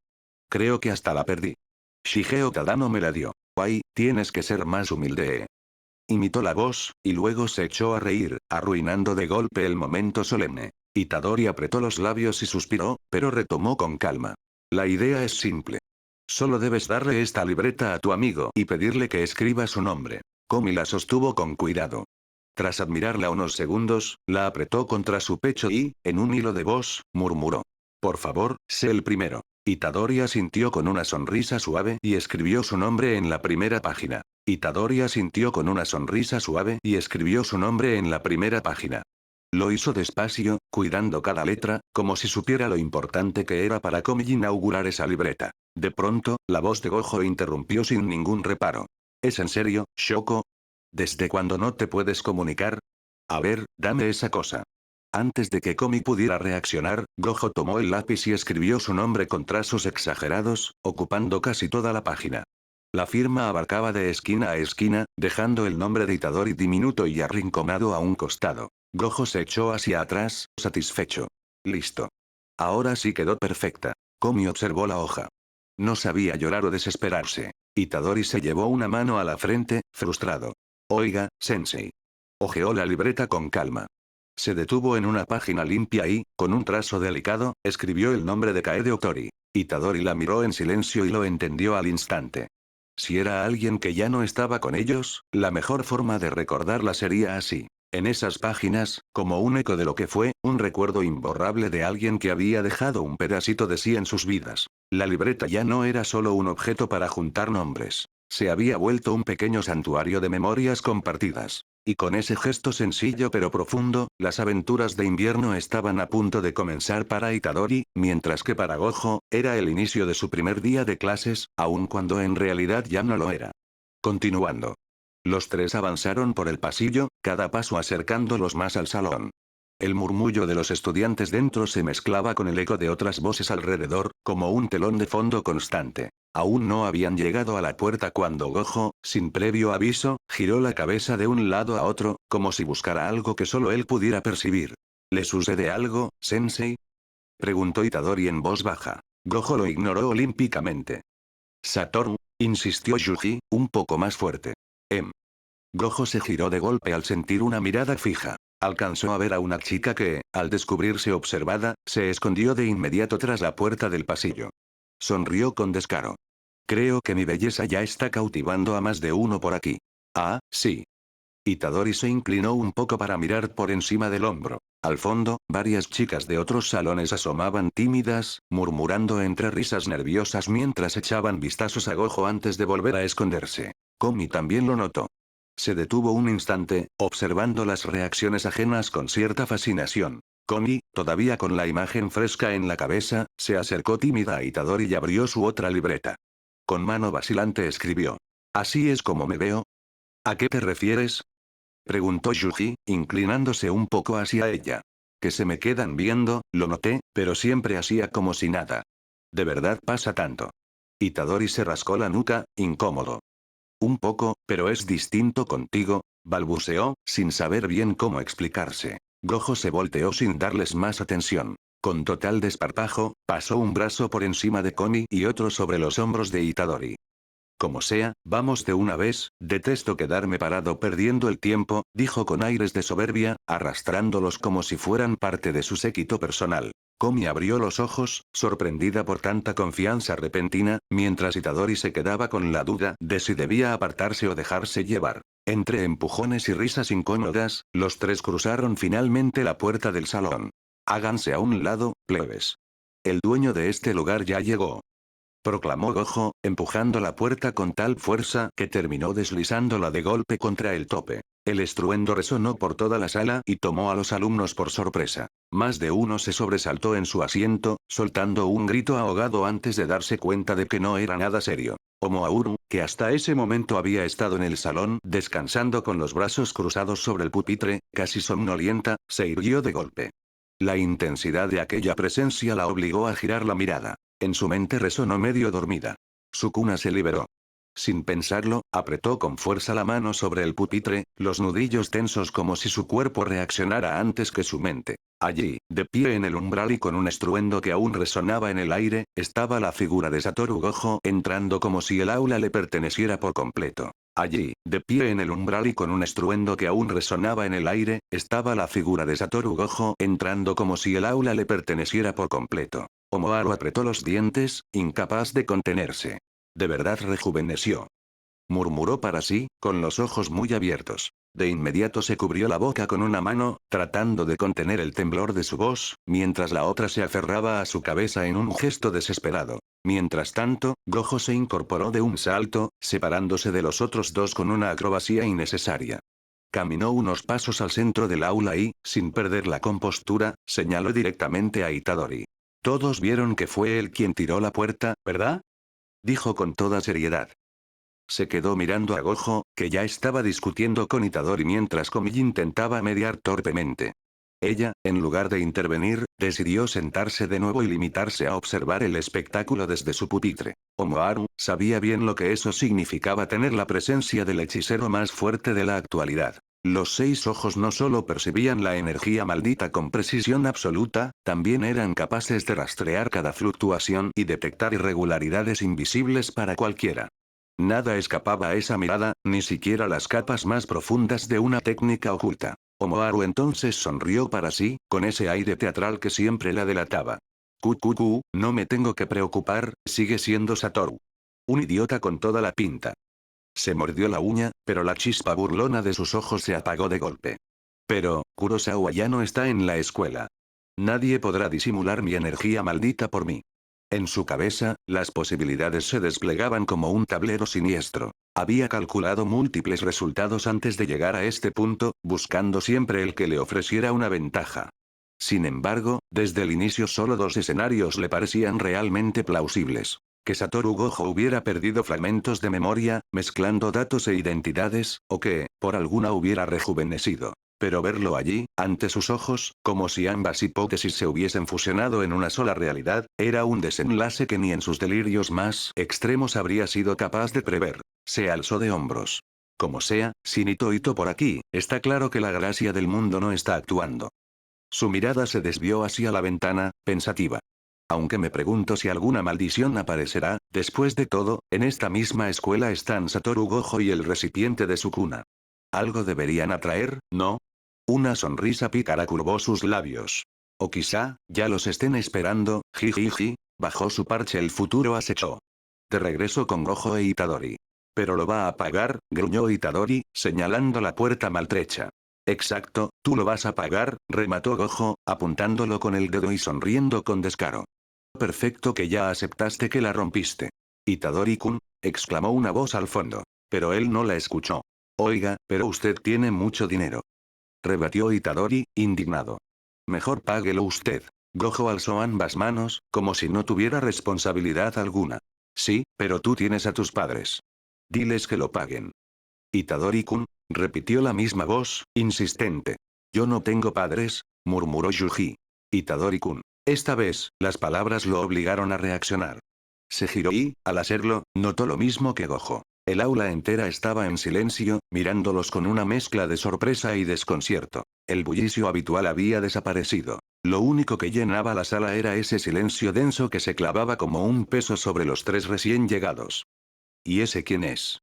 Creo que hasta la perdí. Shigeo Tadano me la dio. Ay, tienes que ser más humilde. Imitó la voz, y luego se echó a reír, arruinando de golpe el momento solemne. Itadori apretó los labios y suspiró, pero retomó con calma. La idea es simple. Solo debes darle esta libreta a tu amigo y pedirle que escriba su nombre. Komi la sostuvo con cuidado. Tras admirarla unos segundos, la apretó contra su pecho y, en un hilo de voz, murmuró. Por favor, sé el primero. Itadori asintió con una sonrisa suave y escribió su nombre en la primera página. Itadori asintió con una sonrisa suave y escribió su nombre en la primera página. Lo hizo despacio, cuidando cada letra, como si supiera lo importante que era para Komi inaugurar esa libreta. De pronto, la voz de Gojo interrumpió sin ningún reparo. ¿Es en serio, Shoko? ¿Desde cuándo no te puedes comunicar? A ver, dame esa cosa. Antes de que Komi pudiera reaccionar, Gojo tomó el lápiz y escribió su nombre con trazos exagerados, ocupando casi toda la página. La firma abarcaba de esquina a esquina, dejando el nombre de Itadori diminuto y arrinconado a un costado. Gojo se echó hacia atrás, satisfecho. Listo. Ahora sí quedó perfecta. Komi observó la hoja. No sabía llorar o desesperarse. Itadori se llevó una mano a la frente, frustrado. Oiga, sensei. Ojeó la libreta con calma. Se detuvo en una página limpia y, con un trazo delicado, escribió el nombre de Kaede Otori. Itadori la miró en silencio y lo entendió al instante. Si era alguien que ya no estaba con ellos, la mejor forma de recordarla sería así. En esas páginas, como un eco de lo que fue, un recuerdo imborrable de alguien que había dejado un pedacito de sí en sus vidas. La libreta ya no era solo un objeto para juntar nombres. Se había vuelto un pequeño santuario de memorias compartidas. Y con ese gesto sencillo pero profundo, las aventuras de invierno estaban a punto de comenzar para Itadori, mientras que para Gojo, era el inicio de su primer día de clases, aun cuando en realidad ya no lo era. Continuando. Los tres avanzaron por el pasillo, cada paso acercándolos más al salón. El murmullo de los estudiantes dentro se mezclaba con el eco de otras voces alrededor, como un telón de fondo constante. Aún no habían llegado a la puerta cuando Gojo, sin previo aviso, giró la cabeza de un lado a otro, como si buscara algo que solo él pudiera percibir. ¿Le sucede algo, sensei? Preguntó Itadori en voz baja. Gojo lo ignoró olímpicamente. Satoru, insistió Yuji, un poco más fuerte. Gojo se giró de golpe al sentir una mirada fija. Alcanzó a ver a una chica que, al descubrirse observada, se escondió de inmediato tras la puerta del pasillo. Sonrió con descaro. Creo que mi belleza ya está cautivando a más de uno por aquí. Ah, sí. Itadori se inclinó un poco para mirar por encima del hombro. Al fondo, varias chicas de otros salones asomaban tímidas, murmurando entre risas nerviosas mientras echaban vistazos a Gojo antes de volver a esconderse. Komi también lo notó. Se detuvo un instante, observando las reacciones ajenas con cierta fascinación. Komi, todavía con la imagen fresca en la cabeza, se acercó tímida a Itadori y abrió su otra libreta. Con mano vacilante escribió. ¿Así es como me veo? ¿A qué te refieres? Preguntó Yuji, inclinándose un poco hacia ella. Que se me quedan viendo, lo noté, pero siempre hacía como si nada. ¿De verdad pasa tanto? Itadori se rascó la nuca, incómodo. Un poco, pero es distinto contigo, balbuceó, sin saber bien cómo explicarse. Gojo se volteó sin darles más atención. Con total desparpajo, pasó un brazo por encima de Komi y otro sobre los hombros de Itadori. Como sea, vamos de una vez, detesto quedarme parado perdiendo el tiempo, dijo con aires de soberbia, arrastrándolos como si fueran parte de su séquito personal. Komi abrió los ojos, sorprendida por tanta confianza repentina, mientras Itadori se quedaba con la duda de si debía apartarse o dejarse llevar. Entre empujones y risas incómodas, los tres cruzaron finalmente la puerta del salón. Háganse a un lado, plebes. El dueño de este lugar ya llegó. Proclamó Gojo, empujando la puerta con tal fuerza que terminó deslizándola de golpe contra el tope. El estruendo resonó por toda la sala y tomó a los alumnos por sorpresa. Más de uno se sobresaltó en su asiento, soltando un grito ahogado antes de darse cuenta de que no era nada serio. Omoauru, que hasta ese momento había estado en el salón descansando con los brazos cruzados sobre el pupitre, casi somnolienta, se irguió de golpe. La intensidad de aquella presencia la obligó a girar la mirada. En su mente resonó medio dormida. Sukuna se liberó. Sin pensarlo, apretó con fuerza la mano sobre el pupitre, los nudillos tensos como si su cuerpo reaccionara antes que su mente. Allí, de pie en el umbral y con un estruendo que aún resonaba en el aire, estaba la figura de Satoru Gojo entrando como si el aula le perteneciera por completo. Allí, de pie en el umbral y con un estruendo que aún resonaba en el aire, estaba la figura de Satoru Gojo entrando como si el aula le perteneciera por completo. Omoaru apretó los dientes, incapaz de contenerse. De verdad rejuveneció. Murmuró para sí, con los ojos muy abiertos. De inmediato se cubrió la boca con una mano, tratando de contener el temblor de su voz, mientras la otra se aferraba a su cabeza en un gesto desesperado. Mientras tanto, Gojo se incorporó de un salto, separándose de los otros dos con una acrobacia innecesaria. Caminó unos pasos al centro del aula y, sin perder la compostura, señaló directamente a Itadori. Todos vieron que fue él quien tiró la puerta, ¿verdad? Dijo con toda seriedad. Se quedó mirando a Gojo, que ya estaba discutiendo con Itadori mientras Komi intentaba mediar torpemente. Ella, en lugar de intervenir, decidió sentarse de nuevo y limitarse a observar el espectáculo desde su pupitre. Omoaru sabía bien lo que eso significaba tener la presencia del hechicero más fuerte de la actualidad. Los 6 ojos no solo percibían la energía maldita con precisión absoluta, también eran capaces de rastrear cada fluctuación y detectar irregularidades invisibles para cualquiera. Nada escapaba a esa mirada, ni siquiera las capas más profundas de una técnica oculta. Omoaru entonces sonrió para sí, con ese aire teatral que siempre la delataba. No me tengo que preocupar, sigue siendo Satoru. Un idiota con toda la pinta. Se mordió la uña, pero la chispa burlona de sus ojos se apagó de golpe. Pero, Kurosawa ya no está en la escuela. Nadie podrá disimular mi energía maldita por mí. En su cabeza, las posibilidades se desplegaban como un tablero siniestro. Había calculado múltiples resultados antes de llegar a este punto, buscando siempre el que le ofreciera una ventaja. Sin embargo, desde el inicio solo 2 escenarios le parecían realmente plausibles. Que Satoru Gojo hubiera perdido fragmentos de memoria, mezclando datos e identidades, o que, por alguna hubiera rejuvenecido. Pero verlo allí, ante sus ojos, como si ambas hipótesis se hubiesen fusionado en una sola realidad, era un desenlace que ni en sus delirios más extremos habría sido capaz de prever. Se alzó de hombros. Como sea, sin Ito por aquí, está claro que la gracia del mundo no está actuando. Su mirada se desvió hacia la ventana, pensativa. Aunque me pregunto si alguna maldición aparecerá, después de todo, en esta misma escuela están Satoru Gojo y el recipiente de su cuna. Algo deberían atraer, ¿no? Una sonrisa pícara curvó sus labios. O quizá, ya los estén esperando, jijiji, bajó su parche el futuro acechó. De regreso con Gojo e Itadori. Pero lo va a pagar, gruñó Itadori, señalando la puerta maltrecha. Exacto, tú lo vas a pagar, remató Gojo, apuntándolo con el dedo y sonriendo con descaro. Perfecto que ya aceptaste que la rompiste. Itadori-kun, exclamó una voz al fondo. Pero él no la escuchó. Oiga, pero usted tiene mucho dinero. Rebatió Itadori, indignado. Mejor páguelo usted. Gojo alzó ambas manos, como si no tuviera responsabilidad alguna. Sí, pero tú tienes a tus padres. Diles que lo paguen. Itadori-kun, repitió la misma voz, insistente. Yo no tengo padres, murmuró Yuji. Itadori-kun. Esta vez, las palabras lo obligaron a reaccionar. Se giró y, al hacerlo, notó lo mismo que Gojo. El aula entera estaba en silencio, mirándolos con una mezcla de sorpresa y desconcierto. El bullicio habitual había desaparecido. Lo único que llenaba la sala era ese silencio denso que se clavaba como un peso sobre los tres recién llegados. ¿Y ese quién es?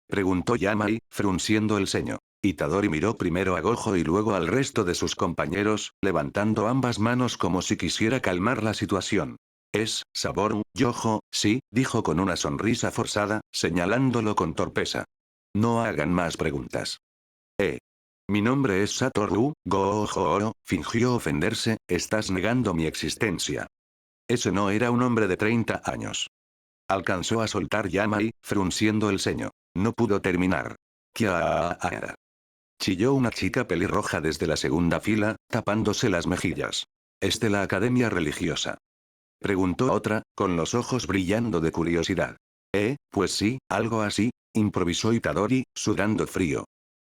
Preguntó Yamai, frunciendo el ceño. Itadori miró primero a Gojo y luego al resto de sus compañeros, levantando ambas manos como si quisiera calmar la situación. Es, Saboru, Yojo, sí, dijo con una sonrisa forzada, señalándolo con torpeza. No hagan más preguntas. Mi nombre es Satoru, Gojo, fingió ofenderse, estás negando mi existencia. Ese no era un hombre de 30 años. Alcanzó a soltar Yamai, frunciendo el ceño. No pudo terminar. Kiaara. Chilló una chica pelirroja desde la segunda fila, tapándose las mejillas. ¿Es de la academia religiosa? Preguntó otra, con los ojos brillando de curiosidad. Pues sí, algo así, improvisó Itadori, sudando frío.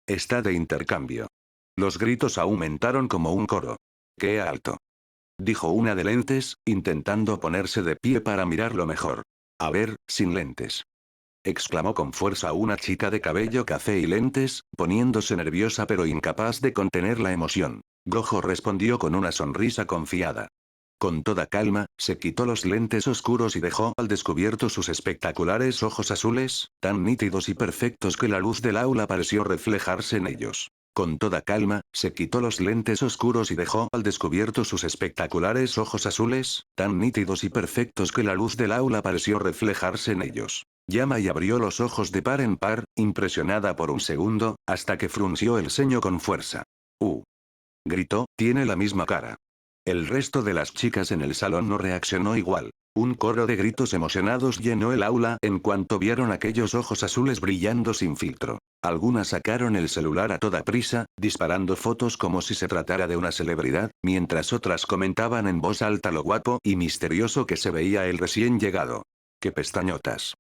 Está de intercambio. Los gritos aumentaron como un coro. ¡Qué alto! Dijo una de lentes, intentando ponerse de pie para mirarlo mejor. A ver, sin lentes. Exclamó con fuerza una chica de cabello café y lentes, poniéndose nerviosa pero incapaz de contener la emoción. Gojo respondió con una sonrisa confiada. Con toda calma, se quitó los lentes oscuros y dejó al descubierto sus espectaculares ojos azules, tan nítidos y perfectos que la luz del aula pareció reflejarse en ellos. Con toda calma, se quitó los lentes oscuros y dejó al descubierto sus espectaculares ojos azules, tan nítidos y perfectos que la luz del aula pareció reflejarse en ellos. Yamai abrió los ojos de par en par, impresionada por un segundo, hasta que frunció el ceño con fuerza. Gritó, tiene la misma cara. El resto de las chicas en el salón no reaccionó igual. Un coro de gritos emocionados llenó el aula en cuanto vieron aquellos ojos azules brillando sin filtro. Algunas sacaron el celular a toda prisa, disparando fotos como si se tratara de una celebridad, mientras otras comentaban en voz alta lo guapo y misterioso que se veía el recién llegado. ¡Qué pestañotas!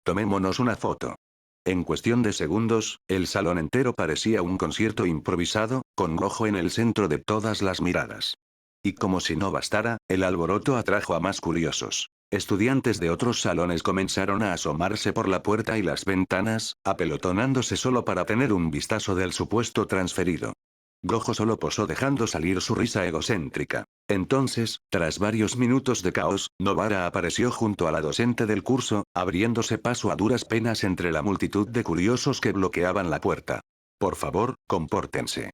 Tomémonos una foto. En cuestión de segundos, el salón entero parecía un concierto improvisado, con Gojo en el centro de todas las miradas. Y como si no bastara, el alboroto atrajo a más curiosos. Estudiantes de otros salones comenzaron a asomarse por la puerta y las ventanas, apelotonándose solo para tener un vistazo del supuesto transferido. Gojo solo posó dejando salir su risa egocéntrica. Entonces, tras varios minutos de caos, Nobara apareció junto a la docente del curso, abriéndose paso a duras penas entre la multitud de curiosos que bloqueaban la puerta. Por favor, compórtense.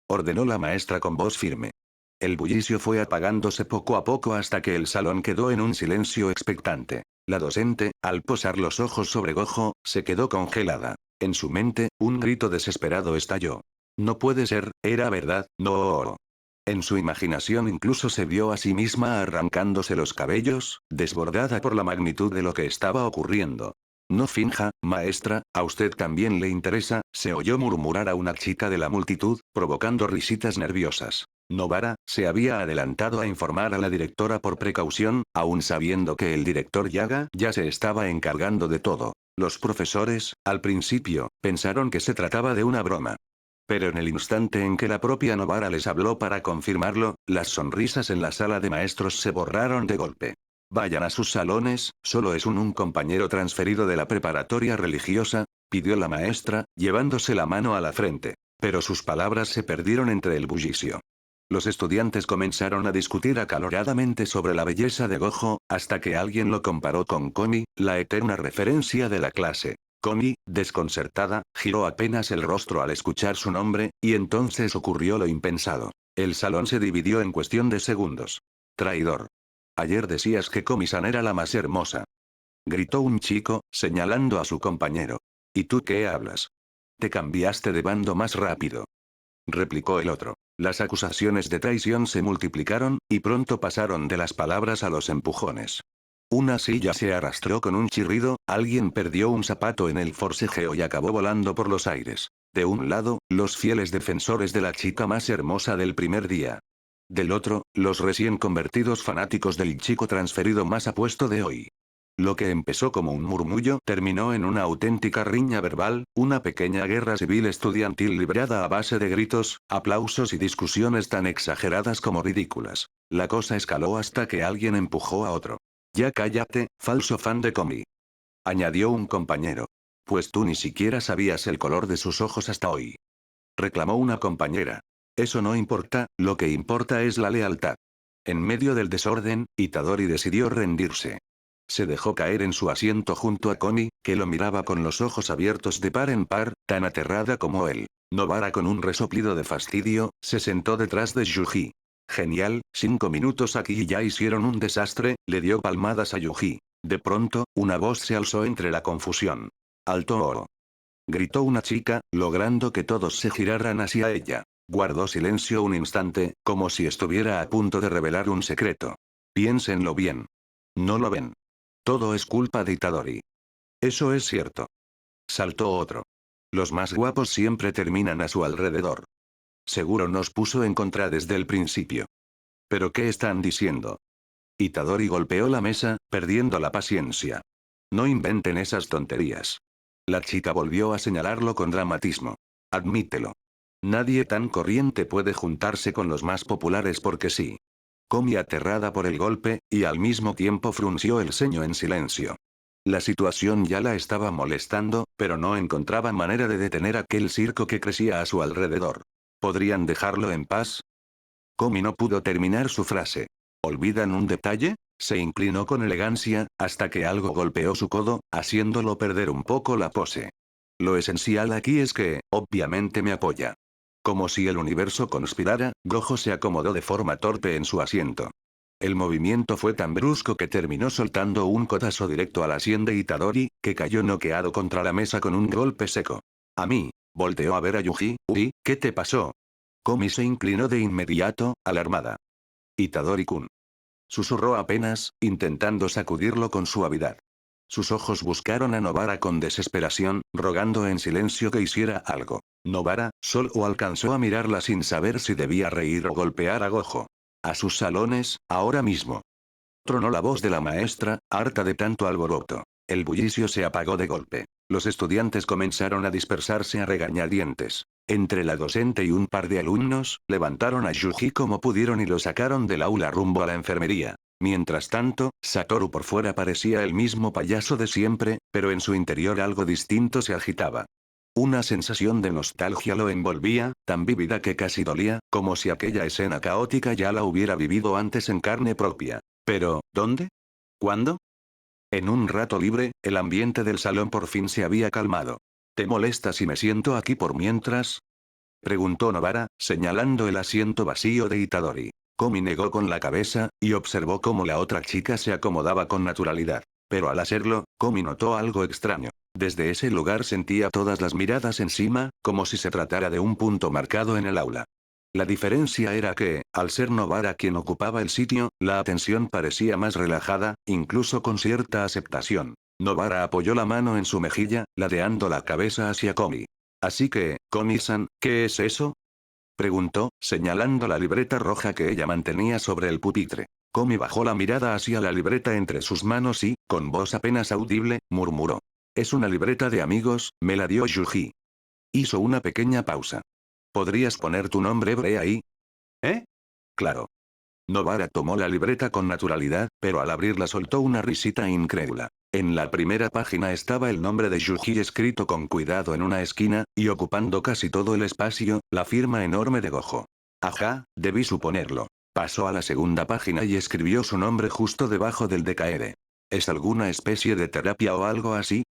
Ordenó la maestra con voz firme. El bullicio fue apagándose poco a poco hasta que el salón quedó en un silencio expectante. La docente, al posar los ojos sobre Gojo, se quedó congelada. En su mente, un grito desesperado estalló. No puede ser, era verdad, no. En su imaginación incluso se vio a sí misma arrancándose los cabellos, desbordada por la magnitud de lo que estaba ocurriendo. No finja, maestra, a usted también le interesa, se oyó murmurar a una chica de la multitud, provocando risitas nerviosas. Nobara, se había adelantado a informar a la directora por precaución, aun sabiendo que el director Yaga ya se estaba encargando de todo. Los profesores, al principio, pensaron que se trataba de una broma. Pero en el instante en que la propia Novara les habló para confirmarlo, las sonrisas en la sala de maestros se borraron de golpe. Vayan a sus salones, solo es un compañero transferido de la preparatoria religiosa, pidió la maestra, llevándose la mano a la frente. Pero sus palabras se perdieron entre el bullicio. Los estudiantes comenzaron a discutir acaloradamente sobre la belleza de Gojo, hasta que alguien lo comparó con Komi, la eterna referencia de la clase. Komi, desconcertada, giró apenas el rostro al escuchar su nombre, y entonces ocurrió lo impensado. El salón se dividió en cuestión de segundos. Traidor. Ayer decías que Komi-san era la más hermosa. Gritó un chico, señalando a su compañero. ¿Y tú qué hablas? Te cambiaste de bando más rápido. Replicó el otro. Las acusaciones de traición se multiplicaron, y pronto pasaron de las palabras a los empujones. Una silla se arrastró con un chirrido, alguien perdió un zapato en el forcejeo y acabó volando por los aires. De un lado, los fieles defensores de la chica más hermosa del primer día. Del otro, los recién convertidos fanáticos del chico transferido más apuesto de hoy. Lo que empezó como un murmullo terminó en una auténtica riña verbal, una pequeña guerra civil estudiantil librada a base de gritos, aplausos y discusiones tan exageradas como ridículas. La cosa escaló hasta que alguien empujó a otro. Ya cállate, falso fan de Komi. Añadió un compañero. Pues tú ni siquiera sabías el color de sus ojos hasta hoy. Reclamó una compañera. Eso no importa, lo que importa es la lealtad. En medio del desorden, Itadori decidió rendirse. Se dejó caer en su asiento junto a Komi, que lo miraba con los ojos abiertos de par en par, tan aterrada como él. Novara con un resoplido de fastidio, se sentó detrás de Yuji. Genial, 5 minutos aquí y ya hicieron un desastre, le dio palmadas a Yuji. De pronto, una voz se alzó entre la confusión. ¡Alto! Gritó una chica, logrando que todos se giraran hacia ella. Guardó silencio un instante, como si estuviera a punto de revelar un secreto. Piénsenlo bien. ¿No lo ven? Todo es culpa de Itadori. Eso es cierto. Saltó otro. Los más guapos siempre terminan a su alrededor. Seguro nos puso en contra desde el principio. ¿Pero qué están diciendo? Itadori golpeó la mesa, perdiendo la paciencia. No inventen esas tonterías. La chica volvió a señalarlo con dramatismo. Admítelo. Nadie tan corriente puede juntarse con los más populares porque sí. Komi aterrada por el golpe, y al mismo tiempo frunció el ceño en silencio. La situación ya la estaba molestando, pero no encontraba manera de detener aquel circo que crecía a su alrededor. ¿Podrían dejarlo en paz? Komi no pudo terminar su frase. ¿Olvidan un detalle? Se inclinó con elegancia, hasta que algo golpeó su codo, haciéndolo perder un poco la pose. Lo esencial aquí es que, obviamente me apoya. Como si el universo conspirara, Gojo se acomodó de forma torpe en su asiento. El movimiento fue tan brusco que terminó soltando un codazo directo a la sien de Itadori, que cayó noqueado contra la mesa con un golpe seco. A mí, volteó a ver a Yuji. Uy, ¿qué te pasó? Komi se inclinó de inmediato, alarmada. Itadori-kun. Susurró apenas, intentando sacudirlo con suavidad. Sus ojos buscaron a Novara con desesperación, rogando en silencio que hiciera algo. Novara, solo alcanzó a mirarla sin saber si debía reír o golpear a Gojo. A sus salones, ahora mismo. Tronó la voz de la maestra, harta de tanto alboroto. El bullicio se apagó de golpe. Los estudiantes comenzaron a dispersarse a regañadientes. Entre la docente y un par de alumnos, levantaron a Yuji como pudieron y lo sacaron del aula rumbo a la enfermería. Mientras tanto, Satoru por fuera parecía el mismo payaso de siempre, pero en su interior algo distinto se agitaba. Una sensación de nostalgia lo envolvía, tan vívida que casi dolía, como si aquella escena caótica ya la hubiera vivido antes en carne propia. Pero, ¿dónde? ¿Cuándo? En un rato libre, el ambiente del salón por fin se había calmado. ¿Te molesta si me siento aquí por mientras? Preguntó Novara, señalando el asiento vacío de Itadori. Komi negó con la cabeza, y observó cómo la otra chica se acomodaba con naturalidad. Pero al hacerlo, Komi notó algo extraño. Desde ese lugar sentía todas las miradas encima, como si se tratara de un punto marcado en el aula. La diferencia era que, al ser Novara quien ocupaba el sitio, la atención parecía más relajada, incluso con cierta aceptación. Novara apoyó la mano en su mejilla, ladeando la cabeza hacia Komi. Así que, Komi-san, ¿qué es eso? Preguntó, señalando la libreta roja que ella mantenía sobre el pupitre. Komi bajó la mirada hacia la libreta entre sus manos y, con voz apenas audible, murmuró. Es una libreta de amigos, me la dio Yuji. Hizo una pequeña pausa. ¿Podrías poner tu nombre breve ahí? ¿Eh? Claro. Nobara tomó la libreta con naturalidad, pero al abrirla soltó una risita incrédula. En la primera página estaba el nombre de Yuji escrito con cuidado en una esquina, y ocupando casi todo el espacio, la firma enorme de Gojo. Ajá, debí suponerlo. Pasó a la segunda página y escribió su nombre justo debajo del de Kaede. ¿Es alguna especie de terapia o algo así?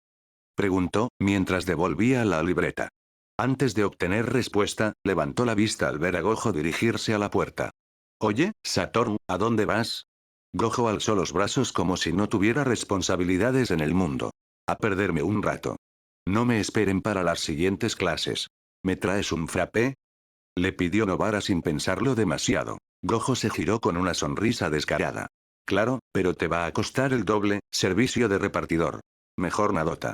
Preguntó, mientras devolvía la libreta. Antes de obtener respuesta, levantó la vista al ver a Gojo dirigirse a la puerta. Oye, Satoru, ¿a dónde vas? Gojo alzó los brazos como si no tuviera responsabilidades en el mundo. A perderme un rato. No me esperen para las siguientes clases. ¿Me traes un frappé? Le pidió Nobara sin pensarlo demasiado. Gojo se giró con una sonrisa descarada. Claro, pero te va a costar el doble, servicio de repartidor. Mejor nadota.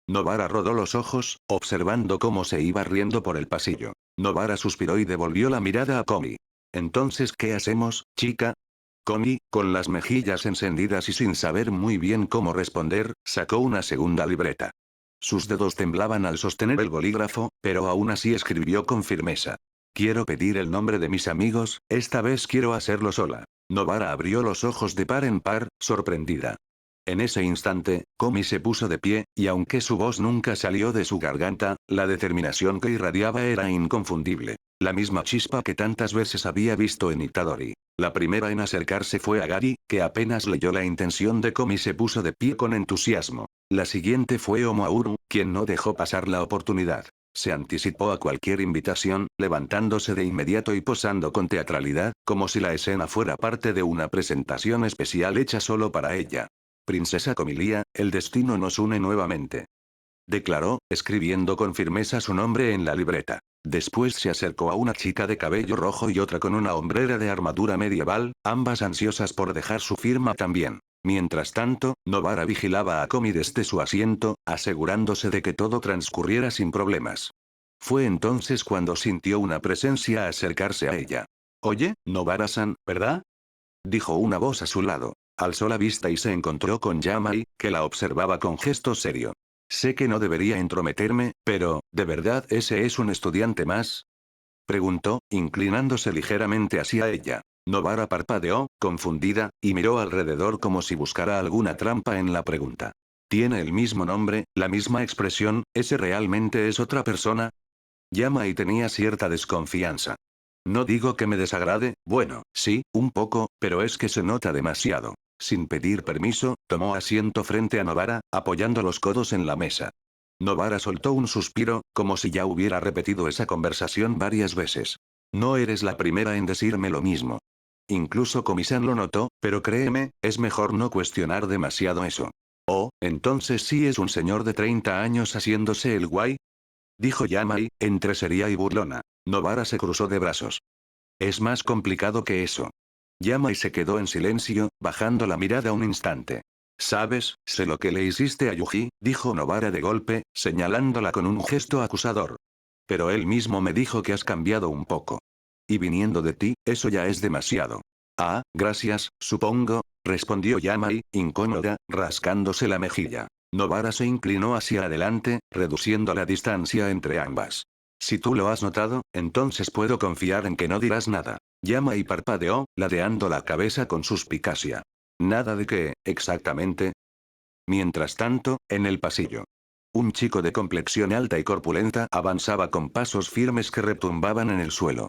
Nobara rodó los ojos, observando cómo se iba riendo por el pasillo. Nobara suspiró y devolvió la mirada a Komi. Entonces, ¿qué hacemos, chica? Komi, con las mejillas encendidas y sin saber muy bien cómo responder, sacó una segunda libreta. Sus dedos temblaban al sostener el bolígrafo, pero aún así escribió con firmeza. Quiero pedir el nombre de mis amigos, esta vez quiero hacerlo sola. Nobara abrió los ojos de par en par, sorprendida. En ese instante, Komi se puso de pie, y aunque su voz nunca salió de su garganta, la determinación que irradiaba era inconfundible. La misma chispa que tantas veces había visto en Itadori. La primera en acercarse fue Agari, que apenas leyó la intención de Komi se puso de pie con entusiasmo. La siguiente fue Omoauru, quien no dejó pasar la oportunidad. Se anticipó a cualquier invitación, levantándose de inmediato y posando con teatralidad, como si la escena fuera parte de una presentación especial hecha solo para ella. Princesa Comilia, el destino nos une nuevamente. Declaró, escribiendo con firmeza su nombre en la libreta. Después se acercó a una chica de cabello rojo y otra con una hombrera de armadura medieval, ambas ansiosas por dejar su firma también. Mientras tanto, Nobara vigilaba a Komi desde su asiento, asegurándose de que todo transcurriera sin problemas. Fue entonces cuando sintió una presencia acercarse a ella. Oye, Nobara-san, ¿verdad? Dijo una voz a su lado. Alzó la vista y se encontró con Yamai, que la observaba con gesto serio. Sé que no debería entrometerme, pero, ¿de verdad ese es un estudiante más? Preguntó, inclinándose ligeramente hacia ella. Nobara parpadeó, confundida, y miró alrededor como si buscara alguna trampa en la pregunta. ¿Tiene el mismo nombre, la misma expresión, ese realmente es otra persona? Yamai tenía cierta desconfianza. No digo que me desagrade, bueno, sí, un poco, pero es que se nota demasiado. Sin pedir permiso, tomó asiento frente a Nobara, apoyando los codos en la mesa. Nobara soltó un suspiro, como si ya hubiera repetido esa conversación varias veces. No eres la primera en decirme lo mismo. Incluso Komi-san lo notó, pero créeme, es mejor no cuestionar demasiado eso. Oh, entonces sí es un señor de 30 años haciéndose el guay, dijo Yamai, entre seria y burlona. Nobara se cruzó de brazos. Es más complicado que eso. Yamai se quedó en silencio, bajando la mirada un instante. ¿Sabes? Sé lo que le hiciste a Yuji, dijo Nobara de golpe, señalándola con un gesto acusador. Pero él mismo me dijo que has cambiado un poco. Y viniendo de ti, eso ya es demasiado. Ah, gracias, supongo, respondió Yamai, incómoda, rascándose la mejilla. Nobara se inclinó hacia adelante, reduciendo la distancia entre ambas. Si tú lo has notado, entonces puedo confiar en que no dirás nada. Yamai parpadeó, ladeando la cabeza con suspicacia. Nada de qué, exactamente. Mientras tanto, en el pasillo. Un chico de complexión alta y corpulenta avanzaba con pasos firmes que retumbaban en el suelo.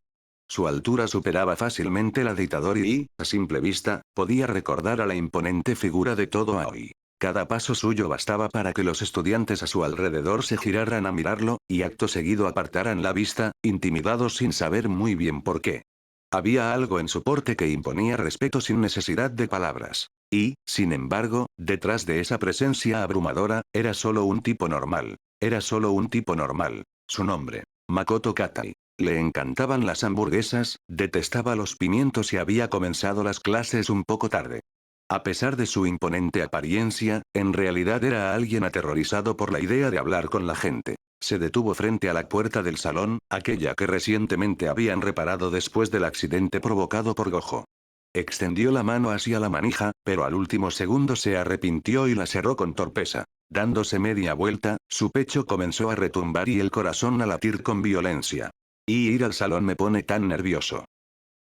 Su altura superaba fácilmente la de Itadori y, a simple vista, podía recordar a la imponente figura de todo Aoi. Cada paso suyo bastaba para que los estudiantes a su alrededor se giraran a mirarlo, y acto seguido apartaran la vista, intimidados sin saber muy bien por qué. Había algo en su porte que imponía respeto sin necesidad de palabras. Y, sin embargo, detrás de esa presencia abrumadora, era solo un tipo normal. Era solo un tipo normal. Su nombre. Makoto Katai. Le encantaban las hamburguesas, detestaba los pimientos y había comenzado las clases un poco tarde. A pesar de su imponente apariencia, en realidad era alguien aterrorizado por la idea de hablar con la gente. Se detuvo frente a la puerta del salón, aquella que recientemente habían reparado después del accidente provocado por Gojo. Extendió la mano hacia la manija, pero al último segundo se arrepintió y la cerró con torpeza. Dándose media vuelta, su pecho comenzó a retumbar y el corazón a latir con violencia. Y ir al salón me pone tan nervioso.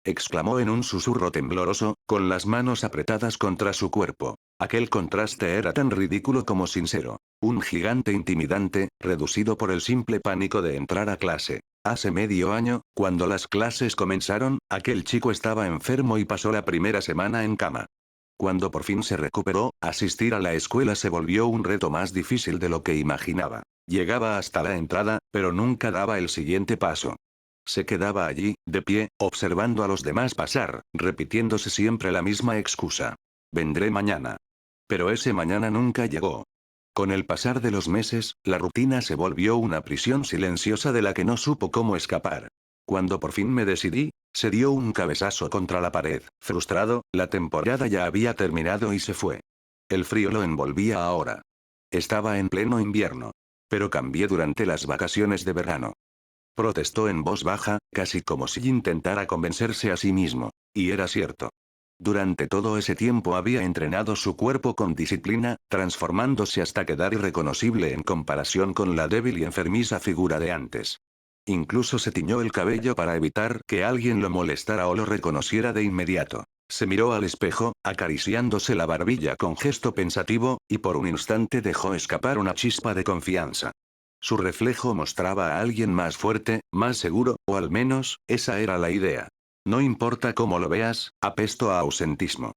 Exclamó en un susurro tembloroso, con las manos apretadas contra su cuerpo. Aquel contraste era tan ridículo como sincero. Un gigante intimidante, reducido por el simple pánico de entrar a clase. Hace medio año, cuando las clases comenzaron, aquel chico estaba enfermo y pasó la primera semana en cama. Cuando por fin se recuperó, asistir a la escuela se volvió un reto más difícil de lo que imaginaba. Llegaba hasta la entrada, pero nunca daba el siguiente paso. Se quedaba allí, de pie, observando a los demás pasar, repitiéndose siempre la misma excusa. Vendré mañana. Pero ese mañana nunca llegó. Con el pasar de los meses, la rutina se volvió una prisión silenciosa de la que no supo cómo escapar. Cuando por fin me decidí, se dio un cabezazo contra la pared. Frustrado, la temporada ya había terminado y se fue. El frío lo envolvía ahora. Estaba en pleno invierno. Pero cambié durante las vacaciones de verano. Protestó en voz baja, casi como si intentara convencerse a sí mismo. Y era cierto. Durante todo ese tiempo había entrenado su cuerpo con disciplina, transformándose hasta quedar irreconocible en comparación con la débil y enfermiza figura de antes. Incluso se tiñó el cabello para evitar que alguien lo molestara o lo reconociera de inmediato. Se miró al espejo, acariciándose la barbilla con gesto pensativo, y por un instante dejó escapar una chispa de confianza. Su reflejo mostraba a alguien más fuerte, más seguro, o al menos, esa era la idea. No importa cómo lo veas, apesto a ausentismo.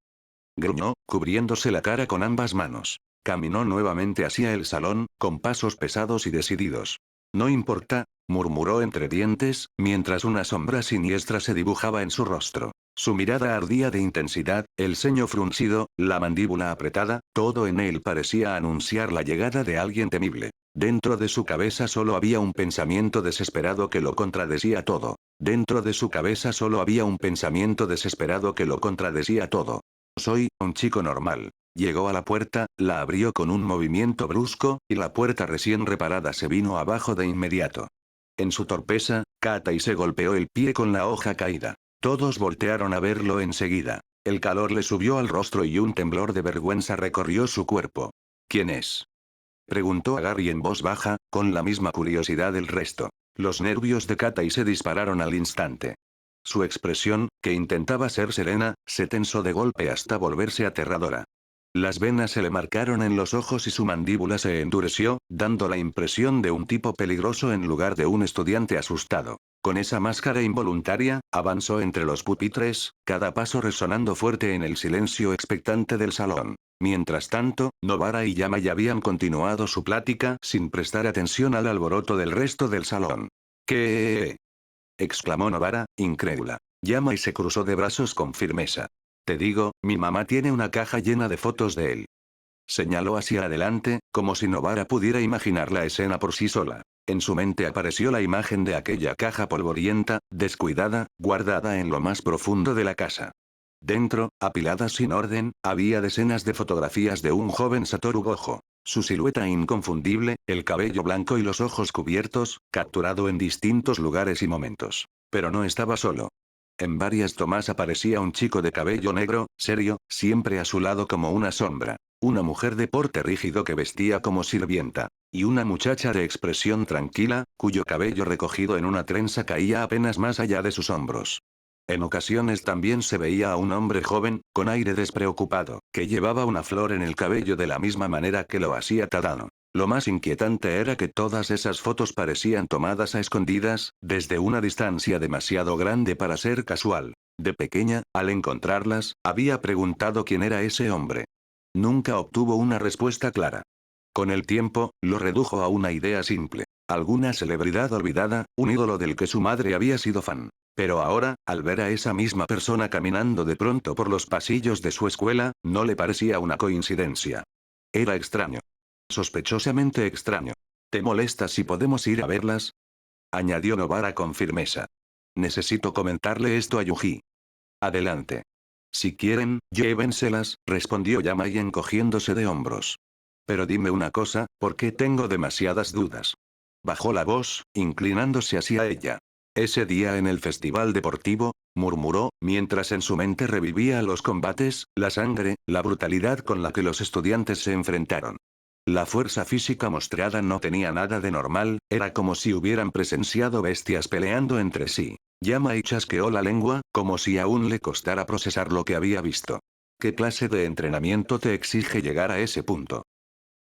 Gruñó, cubriéndose la cara con ambas manos. Caminó nuevamente hacia el salón, con pasos pesados y decididos. No importa, murmuró entre dientes, mientras una sombra siniestra se dibujaba en su rostro. Su mirada ardía de intensidad, el ceño fruncido, la mandíbula apretada, todo en él parecía anunciar la llegada de alguien temible. Dentro de su cabeza solo había un pensamiento desesperado que lo contradecía todo. Dentro de su cabeza solo había un pensamiento desesperado que lo contradecía todo. Soy un chico normal. Llegó a la puerta, la abrió con un movimiento brusco, y la puerta recién reparada se vino abajo de inmediato. En su torpeza, Katai se golpeó el pie con la hoja caída. Todos voltearon a verlo enseguida. El calor le subió al rostro y un temblor de vergüenza recorrió su cuerpo. ¿Quién es?, preguntó a Gary en voz baja, con la misma curiosidad del resto. Los nervios de Katai se dispararon al instante. Su expresión, que intentaba ser serena, se tensó de golpe hasta volverse aterradora. Las venas se le marcaron en los ojos y su mandíbula se endureció, dando la impresión de un tipo peligroso en lugar de un estudiante asustado. Con esa máscara involuntaria, avanzó entre los pupitres, cada paso resonando fuerte en el silencio expectante del salón. Mientras tanto, Nobara y Yamai habían continuado su plática sin prestar atención al alboroto del resto del salón. ¿Qué? Exclamó Nobara, incrédula. Yamai se cruzó de brazos con firmeza. Te digo, mi mamá tiene una caja llena de fotos de él. Señaló hacia adelante, como si Nobara pudiera imaginar la escena por sí sola. En su mente apareció la imagen de aquella caja polvorienta, descuidada, guardada en lo más profundo de la casa. Dentro, apiladas sin orden, había decenas de fotografías de un joven Satoru Gojo. Su silueta inconfundible, el cabello blanco y los ojos cubiertos, capturado en distintos lugares y momentos. Pero no estaba solo. En varias tomas aparecía un chico de cabello negro, serio, siempre a su lado como una sombra. Una mujer de porte rígido que vestía como sirvienta. Y una muchacha de expresión tranquila, cuyo cabello recogido en una trenza caía apenas más allá de sus hombros. En ocasiones también se veía a un hombre joven, con aire despreocupado, que llevaba una flor en el cabello de la misma manera que lo hacía Tadano. Lo más inquietante era que todas esas fotos parecían tomadas a escondidas, desde una distancia demasiado grande para ser casual. De pequeña, al encontrarlas, había preguntado quién era ese hombre. Nunca obtuvo una respuesta clara. Con el tiempo, lo redujo a una idea simple. Alguna celebridad olvidada, un ídolo del que su madre había sido fan. Pero ahora, al ver a esa misma persona caminando de pronto por los pasillos de su escuela, no le parecía una coincidencia. Era extraño. Sospechosamente extraño. ¿Te molesta si podemos ir a verlas?, añadió Nobara con firmeza. Necesito comentarle esto a Yuji. Adelante. Si quieren, llévenselas, respondió Yamai encogiéndose de hombros. Pero dime una cosa, ¿por qué tengo demasiadas dudas? Bajó la voz, inclinándose hacia ella. Ese día en el festival deportivo, murmuró, mientras en su mente revivía los combates, la sangre, la brutalidad con la que los estudiantes se enfrentaron. La fuerza física mostrada no tenía nada de normal, era como si hubieran presenciado bestias peleando entre sí. Yamai chasqueó la lengua, como si aún le costara procesar lo que había visto. ¿Qué clase de entrenamiento te exige llegar a ese punto?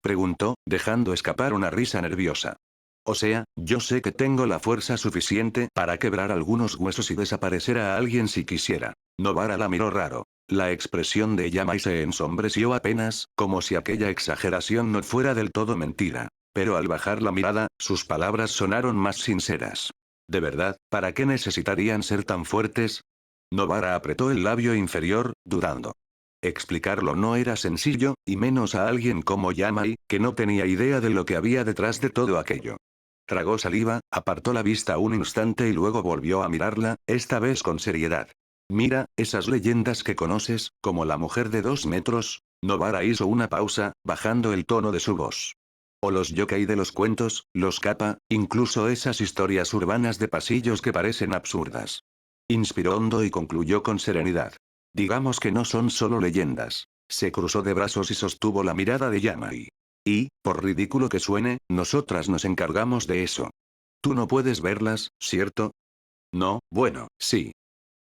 Preguntó, dejando escapar una risa nerviosa. O sea, yo sé que tengo la fuerza suficiente para quebrar algunos huesos y desaparecer a alguien si quisiera. Novara la miró raro. La expresión de Yamai se ensombreció apenas, como si aquella exageración no fuera del todo mentira. Pero al bajar la mirada, sus palabras sonaron más sinceras. ¿De verdad, para qué necesitarían ser tan fuertes? Novara apretó el labio inferior, dudando. Explicarlo no era sencillo, y menos a alguien como Yamai, que no tenía idea de lo que había detrás de todo aquello. Tragó saliva, apartó la vista un instante y luego volvió a mirarla, esta vez con seriedad. Mira, esas leyendas que conoces, como la mujer de 2 metros. Novara hizo una pausa, bajando el tono de su voz. O los yokai de los cuentos, los kappa, incluso esas historias urbanas de pasillos que parecen absurdas. Inspiró hondo y concluyó con serenidad. Digamos que no son solo leyendas. Se cruzó de brazos y sostuvo la mirada de Yamai. Y, por ridículo que suene, nosotras nos encargamos de eso. Tú no puedes verlas, ¿cierto? No, bueno, sí.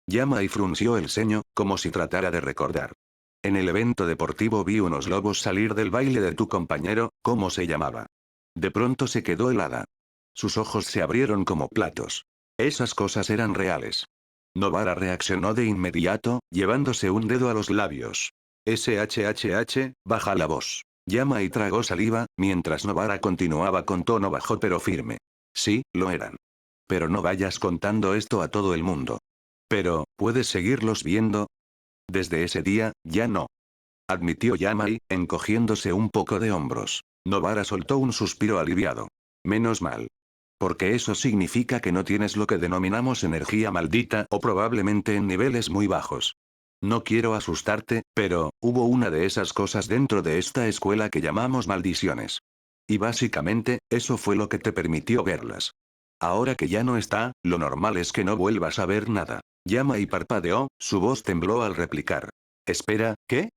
Yamai frunció el ceño, como si tratara de recordar. En el evento deportivo vi unos lobos salir del baile de tu compañero, ¿cómo se llamaba? De pronto se quedó helada. Sus ojos se abrieron como platos. Esas cosas eran reales. Novara reaccionó de inmediato, llevándose un dedo a los labios. SHHH, baja la voz. Yamai tragó saliva, mientras Novara continuaba con tono bajo pero firme. Sí, lo eran. Pero no vayas contando esto a todo el mundo. Pero, ¿puedes seguirlos viendo? Desde ese día, ya no. Admitió Yamai, encogiéndose un poco de hombros. Novara soltó un suspiro aliviado. Menos mal. Porque eso significa que no tienes lo que denominamos energía maldita o probablemente en niveles muy bajos. No quiero asustarte, pero, hubo una de esas cosas dentro de esta escuela que llamamos maldiciones. Y básicamente, eso fue lo que te permitió verlas. Ahora que ya no está, lo normal es que no vuelvas a ver nada. Llama y parpadeó, su voz tembló al replicar. Espera, ¿qué?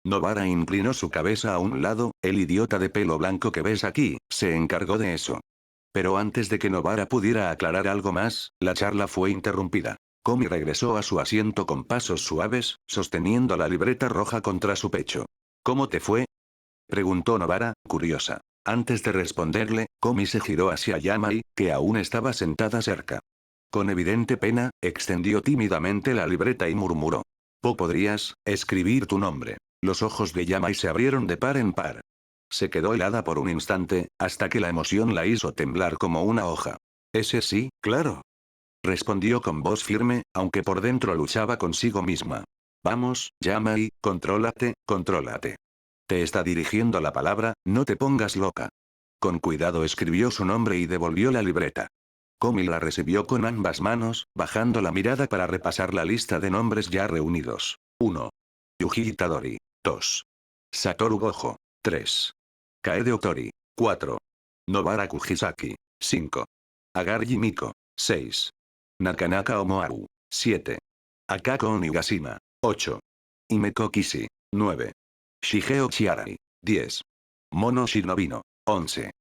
Novara inclinó su cabeza a un lado, el idiota de pelo blanco que ves aquí, se encargó de eso. Pero antes de que Novara pudiera aclarar algo más, la charla fue interrumpida. Komi regresó a su asiento con pasos suaves, sosteniendo la libreta roja contra su pecho. ¿Cómo te fue? Preguntó Novara, curiosa. Antes de responderle, Komi se giró hacia Yamai, que aún estaba sentada cerca. Con evidente pena, extendió tímidamente la libreta y murmuró. ¿Podrías escribir tu nombre? Los ojos de Yamai se abrieron de par en par. Se quedó helada por un instante, hasta que la emoción la hizo temblar como una hoja. Ese sí, claro. Respondió con voz firme, aunque por dentro luchaba consigo misma. Vamos, Yamai, contrólate, contrólate. Te está dirigiendo la palabra, no te pongas loca. Con cuidado escribió su nombre y devolvió la libreta. Komi la recibió con ambas manos, bajando la mirada para repasar la lista de nombres ya reunidos. 1. Yuji Itadori. 2. Satoru Gojo. 3. Kaede Otori. 4. Nobara Kujisaki. 5. Agarji Miko. 6. Nakanaka Omoaru. 7. Akako Onigashima. 8. Himeko Kishi. 9. Shigeo Chiarai. 10. Mono Shinobino. 11.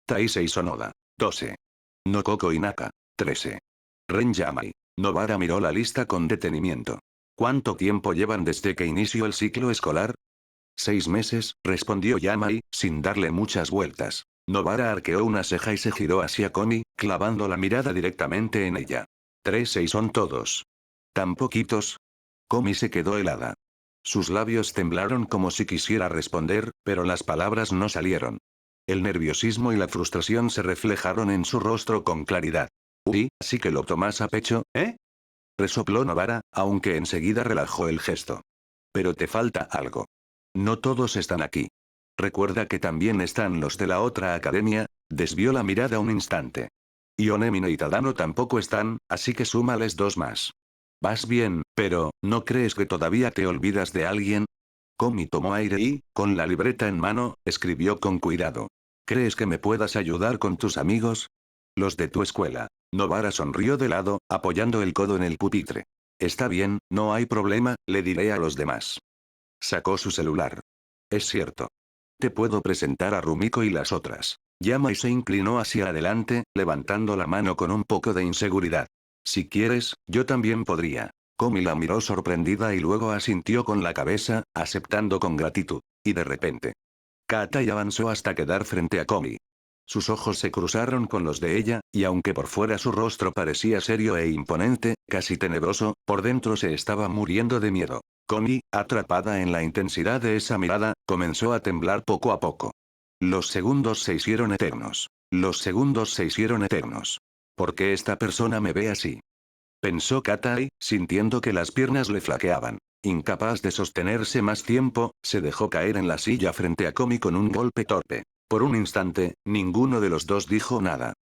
Taisei Sonoda. 12. Nokoko Inaka. 13. Ren Yamai. Novara miró la lista con detenimiento. ¿Cuánto tiempo llevan desde que inició el ciclo escolar? 6 meses, respondió Yamai, sin darle muchas vueltas. Novara arqueó una ceja y se giró hacia Komi, clavando la mirada directamente en ella. 3 son todos. ¿Tan poquitos? Komi se quedó helada. Sus labios temblaron como si quisiera responder, pero las palabras no salieron. El nerviosismo y la frustración se reflejaron en su rostro con claridad. Uy, ¿sí que lo tomas a pecho, eh? Resopló Novara, aunque enseguida relajó el gesto. Pero te falta algo. No todos están aquí. Recuerda que también están los de la otra academia, desvió la mirada un instante. Ionemine y Tadano tampoco están, así que súmales 2 más. Vas bien, pero, ¿no crees que todavía te olvidas de alguien? Komi tomó aire y, con la libreta en mano, escribió con cuidado. ¿Crees que me puedas ayudar con tus amigos? Los de tu escuela. Novara sonrió de lado, apoyando el codo en el pupitre. Está bien, no hay problema, le diré a los demás. Sacó su celular. Es cierto. Te puedo presentar a Rumiko y las otras. Llama y se inclinó hacia adelante, levantando la mano con un poco de inseguridad. Si quieres, yo también podría. Komi la miró sorprendida y luego asintió con la cabeza, aceptando con gratitud. Y de repente, Katai avanzó hasta quedar frente a Komi. Sus ojos se cruzaron con los de ella, y aunque por fuera su rostro parecía serio e imponente, casi tenebroso, por dentro se estaba muriendo de miedo. Komi, atrapada en la intensidad de esa mirada, comenzó a temblar poco a poco. Los segundos se hicieron eternos. Los segundos se hicieron eternos. ¿Por qué esta persona me ve así? Pensó Katai, sintiendo que las piernas le flaqueaban. Incapaz de sostenerse más tiempo, se dejó caer en la silla frente a Komi con un golpe torpe. Por un instante, ninguno de los dos dijo nada.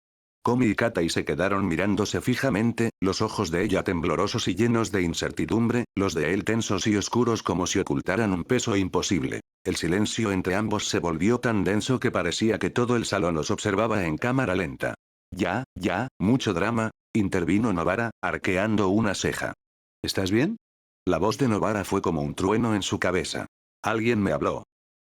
Komi y Katai se quedaron mirándose fijamente, los ojos de ella temblorosos y llenos de incertidumbre, los de él tensos y oscuros como si ocultaran un peso imposible. El silencio entre ambos se volvió tan denso que parecía que todo el salón los observaba en cámara lenta. Ya, mucho drama, intervino Novara, arqueando una ceja. ¿Estás bien? La voz de Novara fue como un trueno en su cabeza. Alguien me habló.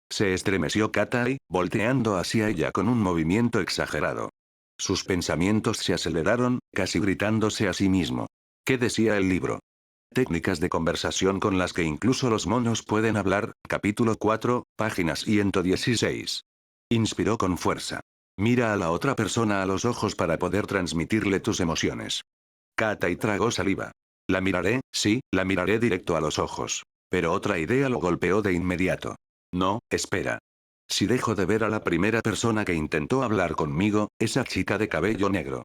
Se estremeció Katai, volteando hacia ella con un movimiento exagerado. Sus pensamientos se aceleraron, casi gritándose a sí mismo. ¿Qué decía el libro? Técnicas de conversación con las que incluso los monos pueden hablar, capítulo 4, página 116. Inspiró con fuerza. Mira a la otra persona a los ojos para poder transmitirle tus emociones. Katai tragó saliva. La miraré, sí, la miraré directo a los ojos. Pero otra idea lo golpeó de inmediato. No, espera. Si dejo de ver a la primera persona que intentó hablar conmigo, esa chica de cabello negro.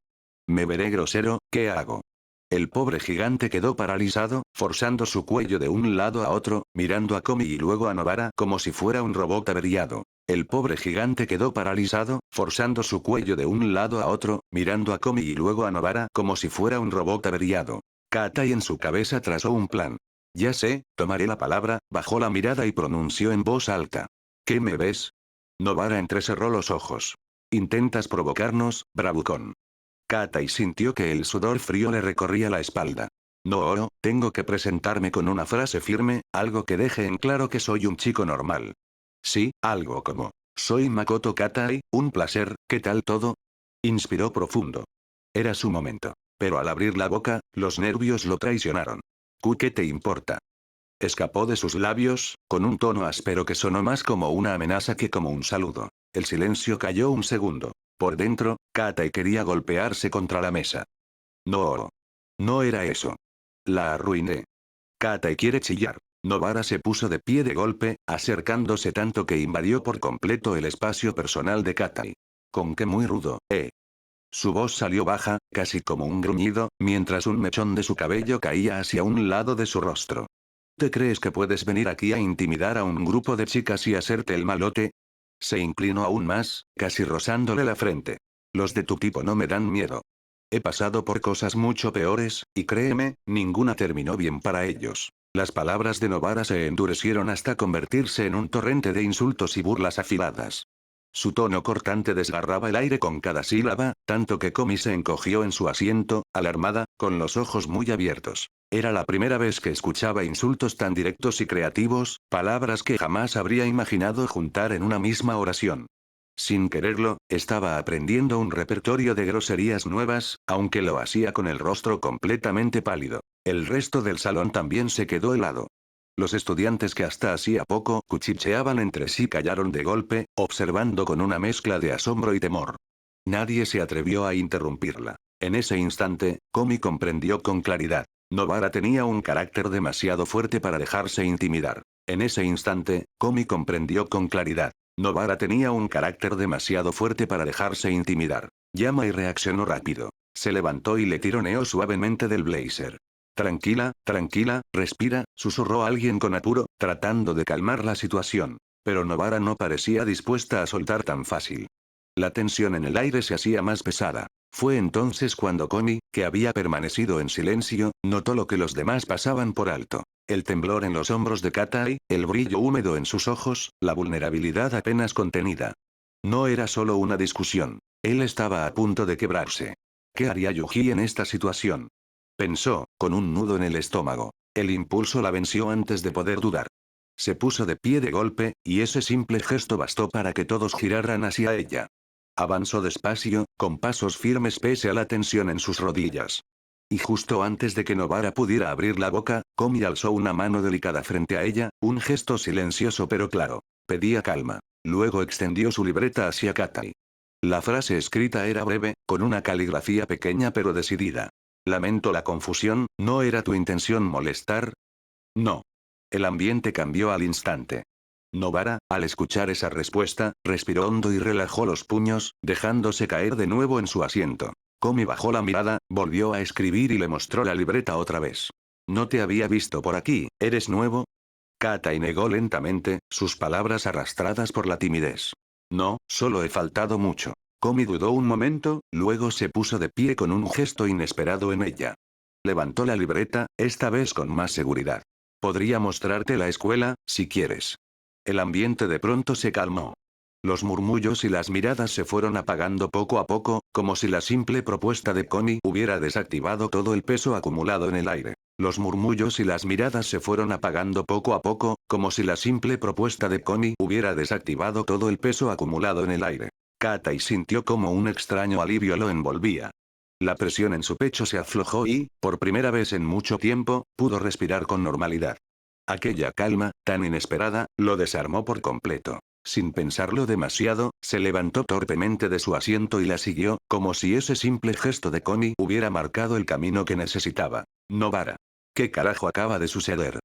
Me veré grosero, ¿qué hago? El pobre gigante quedó paralizado, forzando su cuello de un lado a otro, mirando a Komi y luego a Novara como si fuera un robot averiado. El pobre gigante quedó paralizado, forzando su cuello de un lado a otro, mirando a Komi y luego a Novara como si fuera un robot averiado. Katai en su cabeza trazó un plan. Ya sé, tomaré la palabra, bajó la mirada y pronunció en voz alta. ¿Qué me ves? Novara entrecerró los ojos. Intentas provocarnos, bravucón. Katai sintió que el sudor frío le recorría la espalda. No, tengo que presentarme con una frase firme, algo que deje en claro que soy un chico normal. Sí, algo como, soy Makoto Katai, un placer, ¿qué tal todo? Inspiró profundo. Era su momento. Pero al abrir la boca, los nervios lo traicionaron. ¿Qué te importa? Escapó de sus labios, con un tono áspero que sonó más como una amenaza que como un saludo. El silencio cayó un segundo. Por dentro, Katai quería golpearse contra la mesa. No. No era eso. La arruiné. Katai quiere chillar. Novara se puso de pie de golpe, acercándose tanto que invadió por completo el espacio personal de Katai. Con qué muy rudo, ¿eh? Su voz salió baja, casi como un gruñido, mientras un mechón de su cabello caía hacia un lado de su rostro. ¿Te crees que puedes venir aquí a intimidar a un grupo de chicas y hacerte el malote? Se inclinó aún más, casi rozándole la frente. Los de tu tipo no me dan miedo. He pasado por cosas mucho peores, y créeme, ninguna terminó bien para ellos. Las palabras de Novara se endurecieron hasta convertirse en un torrente de insultos y burlas afiladas. Su tono cortante desgarraba el aire con cada sílaba, tanto que Komi se encogió en su asiento, alarmada, con los ojos muy abiertos. Era la primera vez que escuchaba insultos tan directos y creativos, palabras que jamás habría imaginado juntar en una misma oración. Sin quererlo, estaba aprendiendo un repertorio de groserías nuevas, aunque lo hacía con el rostro completamente pálido. El resto del salón también se quedó helado. Los estudiantes que hasta hacía poco cuchicheaban entre sí callaron de golpe, observando con una mezcla de asombro y temor. Nadie se atrevió a interrumpirla. En ese instante, Komi comprendió con claridad. Novara tenía un carácter demasiado fuerte para dejarse intimidar. En ese instante, Komi comprendió con claridad. Novara tenía un carácter demasiado fuerte para dejarse intimidar. Llama y reaccionó rápido. Se levantó y le tironeó suavemente del blazer. Tranquila, respira, susurró alguien con apuro, tratando de calmar la situación. Pero Novara no parecía dispuesta a soltar tan fácil. La tensión en el aire se hacía más pesada. Fue entonces cuando Komi, que había permanecido en silencio, notó lo que los demás pasaban por alto. El temblor en los hombros de Katai, el brillo húmedo en sus ojos, la vulnerabilidad apenas contenida. No era solo una discusión. Él estaba a punto de quebrarse. ¿Qué haría Yuji en esta situación? Pensó, con un nudo en el estómago. El impulso la venció antes de poder dudar. Se puso de pie de golpe, y ese simple gesto bastó para que todos giraran hacia ella. Avanzó despacio, con pasos firmes pese a la tensión en sus rodillas. Y justo antes de que Novara pudiera abrir la boca, Komi alzó una mano delicada frente a ella, un gesto silencioso pero claro. Pedía calma. Luego extendió su libreta hacia Katai. La frase escrita era breve, con una caligrafía pequeña pero decidida. Lamento la confusión, ¿no era tu intención molestar? No. El ambiente cambió al instante. Novara, al escuchar esa respuesta, respiró hondo y relajó los puños, dejándose caer de nuevo en su asiento. Komi bajó la mirada, volvió a escribir y le mostró la libreta otra vez. No te había visto por aquí, ¿eres nuevo? Katai negó lentamente, sus palabras arrastradas por la timidez. No, solo he faltado mucho. Komi dudó un momento, luego se puso de pie con un gesto inesperado en ella. Levantó la libreta, esta vez con más seguridad. Podría mostrarte la escuela, si quieres. El ambiente de pronto se calmó. Los murmullos y las miradas se fueron apagando poco a poco, como si la simple propuesta de Komi hubiera desactivado todo el peso acumulado en el aire. Los murmullos y las miradas se fueron apagando poco a poco, como si la simple propuesta de Komi hubiera desactivado todo el peso acumulado en el aire. Katai sintió como un extraño alivio lo envolvía. La presión en su pecho se aflojó y, por primera vez en mucho tiempo, pudo respirar con normalidad. Aquella calma, tan inesperada, lo desarmó por completo. Sin pensarlo demasiado, se levantó torpemente de su asiento y la siguió, como si ese simple gesto de Komi hubiera marcado el camino que necesitaba. Novara. ¿Qué carajo acaba de suceder?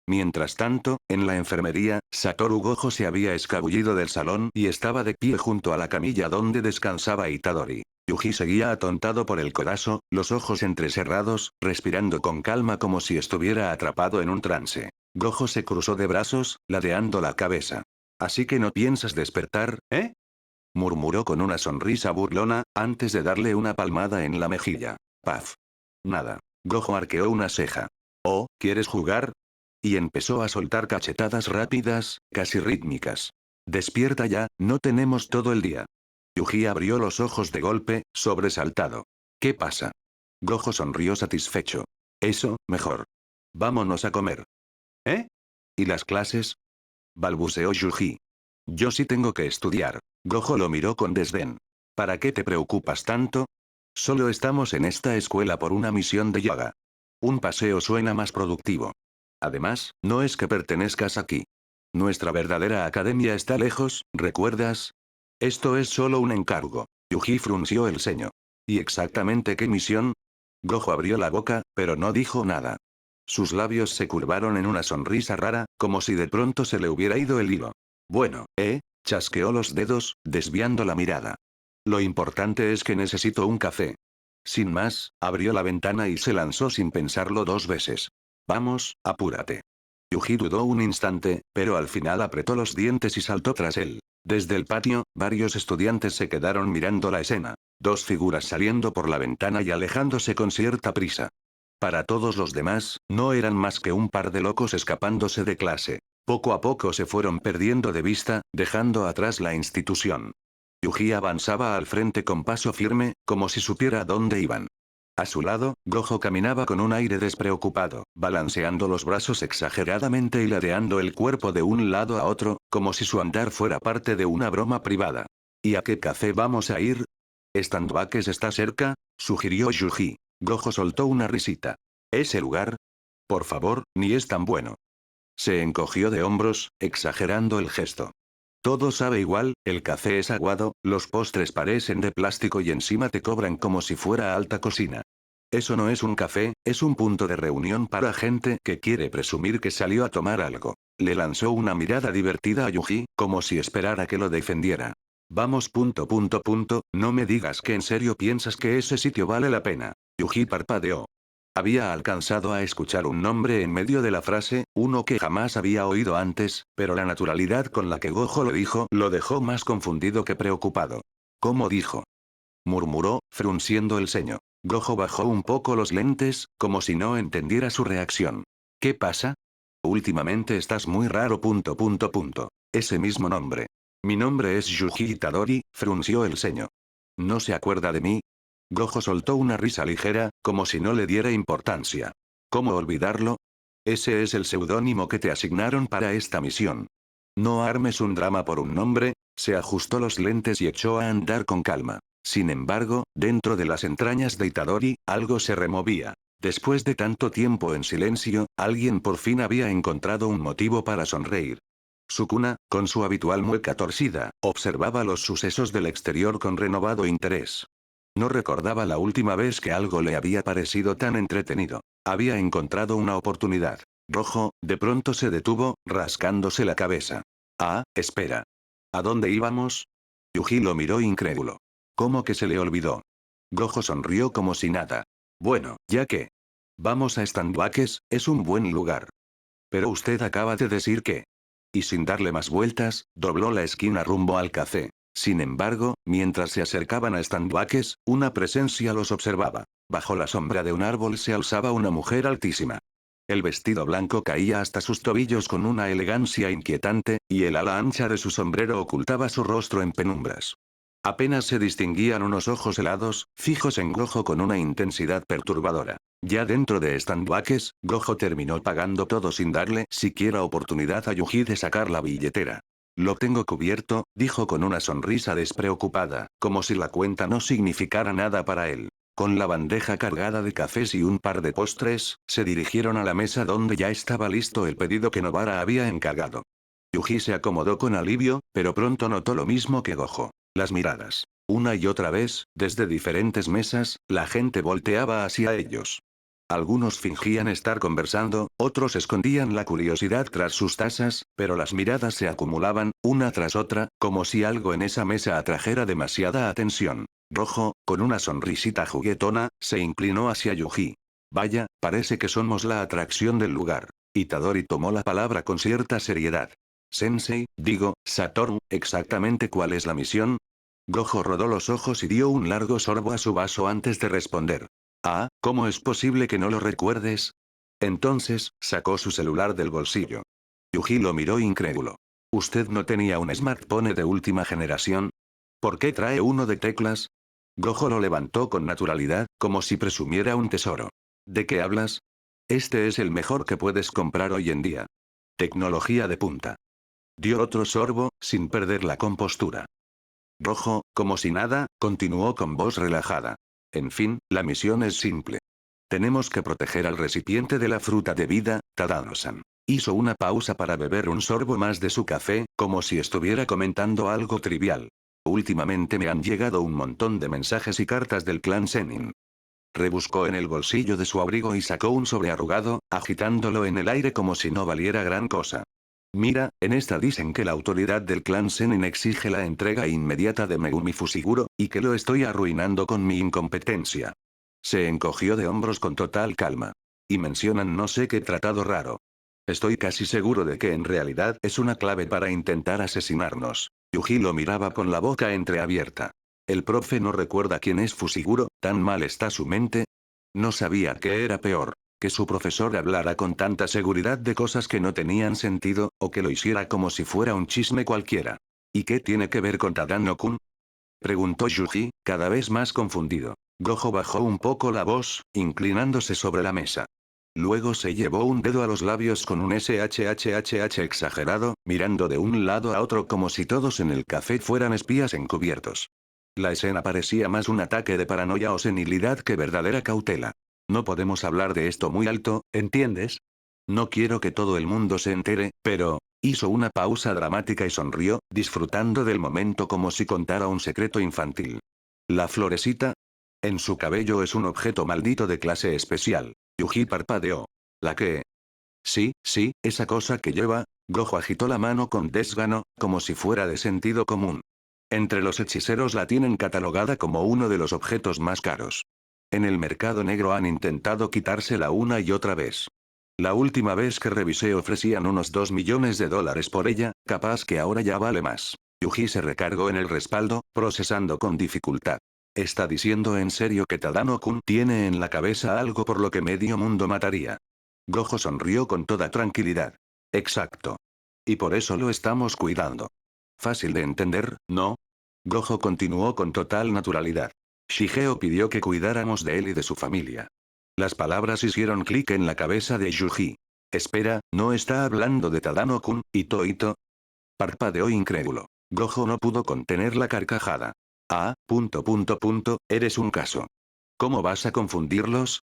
Mientras tanto, en la enfermería, Satoru Gojo se había escabullido del salón y estaba de pie junto a la camilla donde descansaba Itadori. Yuji seguía atontado por el codazo, los ojos entrecerrados, respirando con calma como si estuviera atrapado en un trance. Gojo se cruzó de brazos, ladeando la cabeza. ¿Así que no piensas despertar, eh? Murmuró con una sonrisa burlona, antes de darle una palmada en la mejilla. Paf. Nada. Gojo arqueó una ceja. Oh, ¿quieres jugar? Y empezó a soltar cachetadas rápidas, casi rítmicas. Despierta ya, no tenemos todo el día. Yuji abrió los ojos de golpe, sobresaltado. ¿Qué pasa? Gojo sonrió satisfecho. Eso, mejor. Vámonos a comer. ¿Eh? ¿Y las clases? Balbuceó Yuji. Yo sí tengo que estudiar. Gojo lo miró con desdén. ¿Para qué te preocupas tanto? Solo estamos en esta escuela por una misión de yoga. Un paseo suena más productivo. Además, no es que pertenezcas aquí. Nuestra verdadera academia está lejos, ¿recuerdas? Esto es solo un encargo. Yuji frunció el ceño. ¿Y exactamente qué misión? Gojo abrió la boca, pero no dijo nada. Sus labios se curvaron en una sonrisa rara, como si de pronto se le hubiera ido el hilo. Bueno, chasqueó los dedos, desviando la mirada. Lo importante es que necesito un café. Sin más, abrió la ventana y se lanzó sin pensarlo dos veces. Vamos, apúrate. Yuji dudó un instante, pero al final apretó los dientes y saltó tras él. Desde el patio, varios estudiantes se quedaron mirando la escena. Dos figuras saliendo por la ventana y alejándose con cierta prisa. Para todos los demás, no eran más que un par de locos escapándose de clase. Poco a poco se fueron perdiendo de vista, dejando atrás la institución. Yuji avanzaba al frente con paso firme, como si supiera a dónde iban. A su lado, Gojo caminaba con un aire despreocupado, balanceando los brazos exageradamente y ladeando el cuerpo de un lado a otro, como si su andar fuera parte de una broma privada. ¿Y a qué café vamos a ir? ¿Standbakes está cerca? Sugirió Yuji. Gojo soltó una risita. ¿Ese lugar? Por favor, ni es tan bueno. Se encogió de hombros, exagerando el gesto. Todo sabe igual, el café es aguado, los postres parecen de plástico y encima te cobran como si fuera alta cocina. Eso no es un café, es un punto de reunión para gente que quiere presumir que salió a tomar algo. Le lanzó una mirada divertida a Yuji, como si esperara que lo defendiera. Vamos. No me digas que en serio piensas que ese sitio vale la pena. Yuji parpadeó. Había alcanzado a escuchar un nombre en medio de la frase, uno que jamás había oído antes, pero la naturalidad con la que Gojo lo dijo lo dejó más confundido que preocupado. ¿Cómo dijo? Murmuró, frunciendo el ceño. Gojo bajó un poco los lentes, como si no entendiera su reacción. ¿Qué pasa? Últimamente estás muy raro. Ese mismo nombre. Mi nombre es Yuji Itadori, frunció el ceño. ¿No se acuerda de mí? Gojo soltó una risa ligera, como si no le diera importancia. ¿Cómo olvidarlo? Ese es el seudónimo que te asignaron para esta misión. No armes un drama por un nombre, se ajustó los lentes y echó a andar con calma. Sin embargo, dentro de las entrañas de Itadori, algo se removía. Después de tanto tiempo en silencio, alguien por fin había encontrado un motivo para sonreír. Sukuna, con su habitual mueca torcida, observaba los sucesos del exterior con renovado interés. No recordaba la última vez que algo le había parecido tan entretenido. Había encontrado una oportunidad. Rojo, de pronto se detuvo, rascándose la cabeza. Ah, espera. ¿A dónde íbamos? Yuji lo miró incrédulo. ¿Cómo que se le olvidó? Gojo sonrió como si nada. Bueno, ya que. Vamos a Standwakes, es un buen lugar. Pero usted acaba de decir que. Y sin darle más vueltas, dobló la esquina rumbo al café. Sin embargo, mientras se acercaban a Standwakes, una presencia los observaba. Bajo la sombra de un árbol se alzaba una mujer altísima. El vestido blanco caía hasta sus tobillos con una elegancia inquietante, y el ala ancha de su sombrero ocultaba su rostro en penumbras. Apenas se distinguían unos ojos helados, fijos en Gojo con una intensidad perturbadora. Ya dentro de Standwakes, Gojo terminó pagando todo sin darle siquiera oportunidad a Yuji de sacar la billetera. Lo tengo cubierto, dijo con una sonrisa despreocupada, como si la cuenta no significara nada para él. Con la bandeja cargada de cafés y un par de postres, se dirigieron a la mesa donde ya estaba listo el pedido que Nobara había encargado. Yuji se acomodó con alivio, pero pronto notó lo mismo que Gojo. Las miradas. Una y otra vez, desde diferentes mesas, la gente volteaba hacia ellos. Algunos fingían estar conversando, otros escondían la curiosidad tras sus tazas, pero las miradas se acumulaban, una tras otra, como si algo en esa mesa atrajera demasiada atención. Rojo, con una sonrisita juguetona, se inclinó hacia Yuji. Vaya, parece que somos la atracción del lugar. Itadori tomó la palabra con cierta seriedad. Sensei, digo, Satoru, ¿exactamente cuál es la misión? Gojo rodó los ojos y dio un largo sorbo a su vaso antes de responder. Ah, ¿cómo es posible que no lo recuerdes? Entonces, sacó su celular del bolsillo. Yuji lo miró incrédulo. ¿Usted no tenía un smartphone de última generación? ¿Por qué trae uno de teclas? Gojo lo levantó con naturalidad, como si presumiera un tesoro. ¿De qué hablas? Este es el mejor que puedes comprar hoy en día. Tecnología de punta. Dio otro sorbo, sin perder la compostura. Rojo, como si nada, continuó con voz relajada. En fin, la misión es simple. Tenemos que proteger al recipiente de la fruta de vida, Tadano-san. Hizo una pausa para beber un sorbo más de su café, como si estuviera comentando algo trivial. Últimamente me han llegado un montón de mensajes y cartas del clan Zenin. Rebuscó en el bolsillo de su abrigo y sacó un sobre arrugado, agitándolo en el aire como si no valiera gran cosa. Mira, en esta dicen que la autoridad del clan Zenin exige la entrega inmediata de Megumi Fushiguro, y que lo estoy arruinando con mi incompetencia. Se encogió de hombros con total calma. Y mencionan no sé qué tratado raro. Estoy casi seguro de que en realidad es una clave para intentar asesinarnos. Yuji lo miraba con la boca entreabierta. El profe no recuerda quién es Fushiguro, ¿tan mal está su mente? No sabía qué era peor. Que su profesor hablara con tanta seguridad de cosas que no tenían sentido, o que lo hiciera como si fuera un chisme cualquiera. ¿Y qué tiene que ver con Tadano-kun? Preguntó Yuji, cada vez más confundido. Gojo bajó un poco la voz, inclinándose sobre la mesa. Luego se llevó un dedo a los labios con un SHHH exagerado, mirando de un lado a otro como si todos en el café fueran espías encubiertos. La escena parecía más un ataque de paranoia o senilidad que verdadera cautela. No podemos hablar de esto muy alto, ¿entiendes? No quiero que todo el mundo se entere, pero... Hizo una pausa dramática y sonrió, disfrutando del momento como si contara un secreto infantil. ¿La florecita? En su cabello es un objeto maldito de clase especial. Yuji parpadeó. ¿La qué? Sí, esa cosa que lleva. Gojo agitó la mano con desgano, como si fuera de sentido común. Entre los hechiceros la tienen catalogada como uno de los objetos más caros. En el mercado negro han intentado quitársela una y otra vez. La última vez que revisé ofrecían unos $2 millones por ella, capaz que ahora ya vale más. Yuji se recargó en el respaldo, procesando con dificultad. ¿Está diciendo en serio que Tadano-kun tiene en la cabeza algo por lo que medio mundo mataría? Gojo sonrió con toda tranquilidad. Exacto. Y por eso lo estamos cuidando. Fácil de entender, ¿no? Gojo continuó con total naturalidad. Shigeo pidió que cuidáramos de él y de su familia. Las palabras hicieron clic en la cabeza de Yuji. Espera, ¿no está hablando de Tadano-kun, Ito? Parpadeó incrédulo. Gojo no pudo contener la carcajada. Ah, eres un caso. ¿Cómo vas a confundirlos?